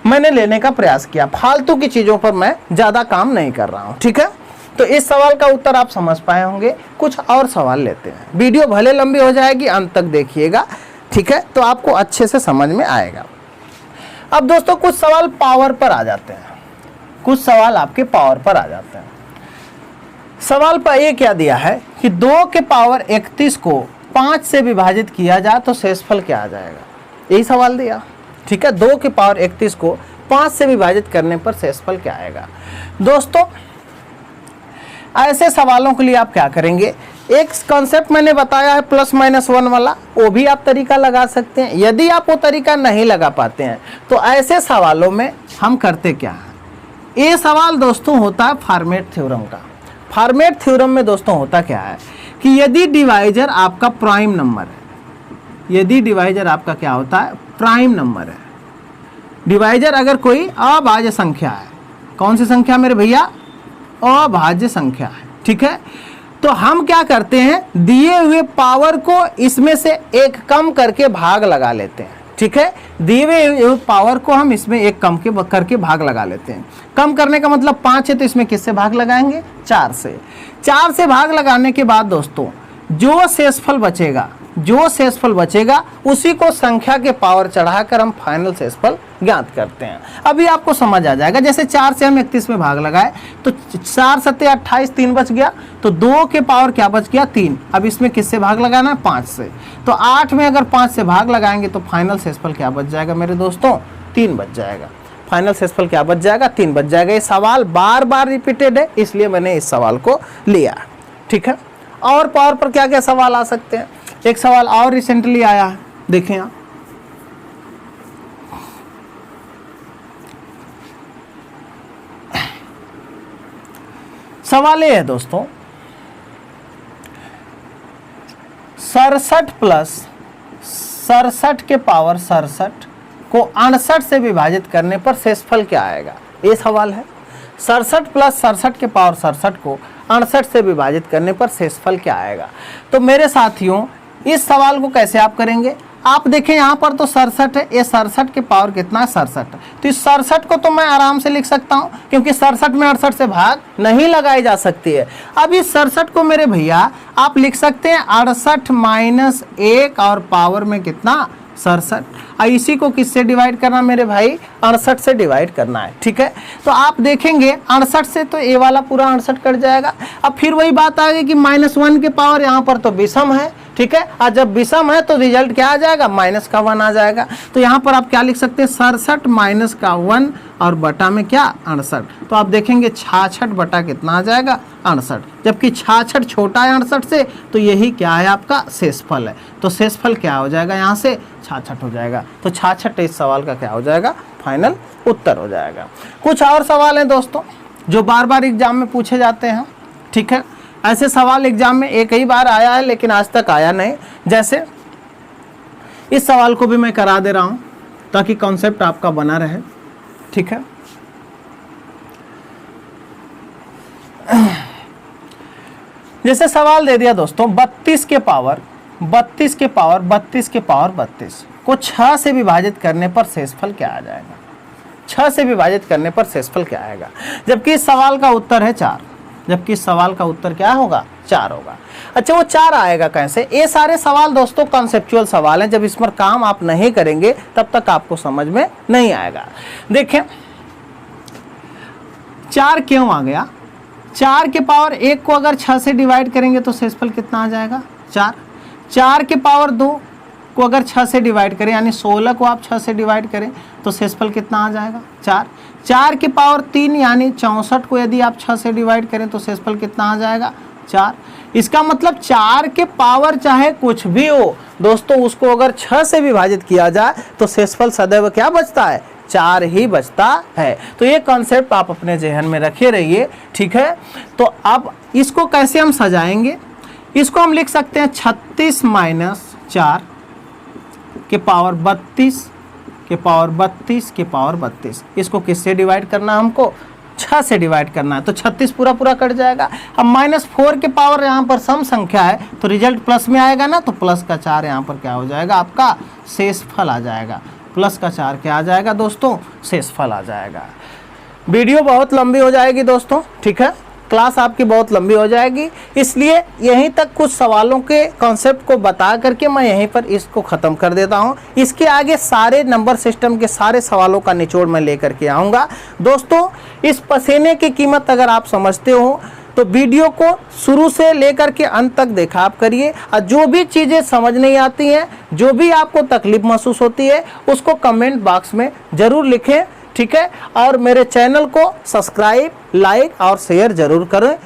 मैंने लेने का प्रयास किया। फालतू की चीज़ों पर मैं ज़्यादा काम नहीं कर रहा हूँ, ठीक है। तो इस सवाल का उत्तर आप समझ पाए होंगे। कुछ और सवाल लेते हैं, वीडियो भले लंबी हो जाएगी, अंत तक देखिएगा, ठीक है, तो आपको अच्छे से समझ में आएगा। अब दोस्तों कुछ सवाल पावर पर आ जाते हैं, कुछ सवाल आपके पावर पर आ जाते हैं। सवाल पर ये क्या दिया है कि 2 के पावर 31 को 5 से विभाजित किया जाए तो शेषफल क्या आ जाएगा, यही सवाल दिया, ठीक है। 2 के पावर 31 को 5 से विभाजित करने पर शेषफल क्या आएगा। दोस्तों ऐसे सवालों के लिए आप क्या करेंगे, एक कॉन्सेप्ट मैंने बताया है +-1 वाला, वो भी आप तरीका लगा सकते हैं। यदि आप वो तरीका नहीं लगा पाते हैं तो ऐसे सवालों में हम करते क्या हैं, ये सवाल दोस्तों होता है फॉर्मेट थ्योरम का। फॉर्मेट थ्योरम में दोस्तों होता क्या है कि यदि डिवाइजर आपका प्राइम नंबर है, यदि डिवाइजर आपका क्या होता है, प्राइम नंबर है, डिवाइजर अगर कोई अभाज्य संख्या है, कौन सी संख्या मेरे भैया, अभाज्य संख्या है, ठीक है, तो हम क्या करते हैं, दिए हुए पावर को इसमें से एक कम करके भाग लगा लेते हैं, ठीक है। दिए हुए पावर को हम इसमें एक कम करके भाग लगा लेते हैं। कम करने का मतलब 5 है तो इसमें किससे भाग लगाएंगे, 4 से। 4 से भाग लगाने के बाद दोस्तों जो शेषफल बचेगा, जो शेषफल बचेगा उसी को संख्या के पावर चढ़ाकर हम फाइनल शेषफल ज्ञात करते हैं। अभी आपको समझ आ जाएगा, जैसे 4 से हम 31 में भाग लगाए तो 4 सत्ते 28, 3 बच गया, तो 2 के पावर क्या बच गया, 3। अब इसमें किससे भाग लगाना है, 5 से। तो 8 में अगर 5 से भाग लगाएंगे तो फाइनल शेषफल क्या बच जाएगा मेरे दोस्तों, 3 बच जाएगा। फाइनल शेषफल क्या बच जाएगा, 3 बच जाएगा। ये सवाल बार बार रिपीटेड है, इसलिए मैंने इस सवाल को लिया, ठीक है। और पावर पर क्या क्या सवाल आ सकते हैं, एक सवाल और रिसेंटली आया है, देखें आप, सवाल ये है दोस्तों, 67 प्लस 67 के पावर 67 को 68 से विभाजित करने पर शेषफल क्या आएगा, ये सवाल है। 67 प्लस 67 के पावर 67 को 68 से विभाजित करने पर शेषफल क्या आएगा। तो मेरे साथियों इस सवाल को कैसे आप करेंगे, आप देखें यहाँ पर तो 67 है, ये 67 के पावर कितना है, 67। तो इस 67 को तो मैं आराम से लिख सकता हूँ, क्योंकि 67 में 68 से भाग नहीं लगाई जा सकती है। अब इस 67 को मेरे भैया आप लिख सकते हैं 68 माइनस 1 और पावर में कितना, 67। और इसी को किससे डिवाइड करना मेरे भाई, 68 से डिवाइड करना है, ठीक है। तो आप देखेंगे 68 से तो ये वाला पूरा 68 कट जाएगा। अब फिर वही बात आ गई कि -1 के पावर यहाँ पर तो विषम है, ठीक है, और जब विषम है तो रिजल्ट क्या आ जाएगा, -1 आ जाएगा। तो यहाँ पर आप क्या लिख सकते हैं, 67 माइनस का 1 और बटा में क्या, 68। तो आप देखेंगे 66 बटा कितना आ जाएगा, 68। जबकि 66 छोटा है 68 से, तो यही क्या है आपका शेषफल है। तो शेषफल क्या हो जाएगा, यहाँ से 66 हो जाएगा। तो 66 इस सवाल का क्या हो जाएगा, फाइनल उत्तर हो जाएगा। कुछ और सवाल हैं दोस्तों जो बार बार एग्जाम में पूछे जाते हैं, ठीक है। ऐसे सवाल एग्जाम में एक ही बार आया है लेकिन आज तक आया नहीं, जैसे इस सवाल को भी मैं करा दे रहा हूं ताकि कॉन्सेप्ट आपका बना रहे, ठीक है। जैसे सवाल दे दिया दोस्तों 32 के पावर 32 को 6 से विभाजित करने पर शेषफल क्या आ जाएगा, 6 से विभाजित करने पर शेषफल क्या आएगा। जबकि इस सवाल का उत्तर है 4, जबकि इस सवाल का उत्तर क्या होगा, 4 होगा। अच्छा वो 4 आएगा कैसे, ये सारे सवाल दोस्तों कॉन्सेप्चुअल सवाल हैं, जब इस पर काम आप नहीं करेंगे तब तक आपको समझ में नहीं आएगा। देखें 4 क्यों आ गया, 4 के पावर 1 को अगर 6 से डिवाइड करेंगे तो शेषफल कितना आ जाएगा, 4। 4 के पावर 2 को अगर 6 से डिवाइड करें, यानी 16 को आप 6 से डिवाइड करें तो शेषफल कितना आ जाएगा, 4। 4 के पावर 3 यानी 64 को यदि आप 6 से डिवाइड करें तो शेषफल कितना आ जाएगा, 4। इसका मतलब 4 के पावर चाहे कुछ भी हो दोस्तों, उसको अगर 6 से विभाजित किया जाए तो शेषफल सदैव क्या बचता है, 4 ही बचता है। तो ये कॉन्सेप्ट आप अपने जहन में रखे रहिए, ठीक है। तो अब इसको कैसे हम सजाएंगे, इसको हम लिख सकते हैं 36 माइनस 4 के पावर 32 के पावर 32 के पावर 32। इसको किससे डिवाइड करना है हमको? 6 से डिवाइड करना है, तो 36 पूरा पूरा कट जाएगा। अब -4 के पावर यहाँ पर सम संख्या है तो रिजल्ट प्लस में आएगा ना, तो प्लस का 4 यहाँ पर क्या हो जाएगा? आपका शेषफल आ जाएगा। प्लस का 4 क्या आ जाएगा दोस्तों? शेषफल आ जाएगा। वीडियो बहुत लंबी हो जाएगी दोस्तों, ठीक है, क्लास आपकी बहुत लंबी हो जाएगी, इसलिए यहीं तक कुछ सवालों के कॉन्सेप्ट को बता करके मैं यहीं पर इसको ख़त्म कर देता हूं। इसके आगे सारे नंबर सिस्टम के सारे सवालों का निचोड़ मैं लेकर के आऊँगा। दोस्तों, इस पसीने की कीमत अगर आप समझते हो तो वीडियो को शुरू से लेकर के अंत तक देखा आप करिए, और जो भी चीज़ें समझ नहीं आती हैं, जो भी आपको तकलीफ महसूस होती है, उसको कमेंट बॉक्स में ज़रूर लिखें, ठीक है। और मेरे चैनल को सब्सक्राइब, लाइक और शेयर ज़रूर करें।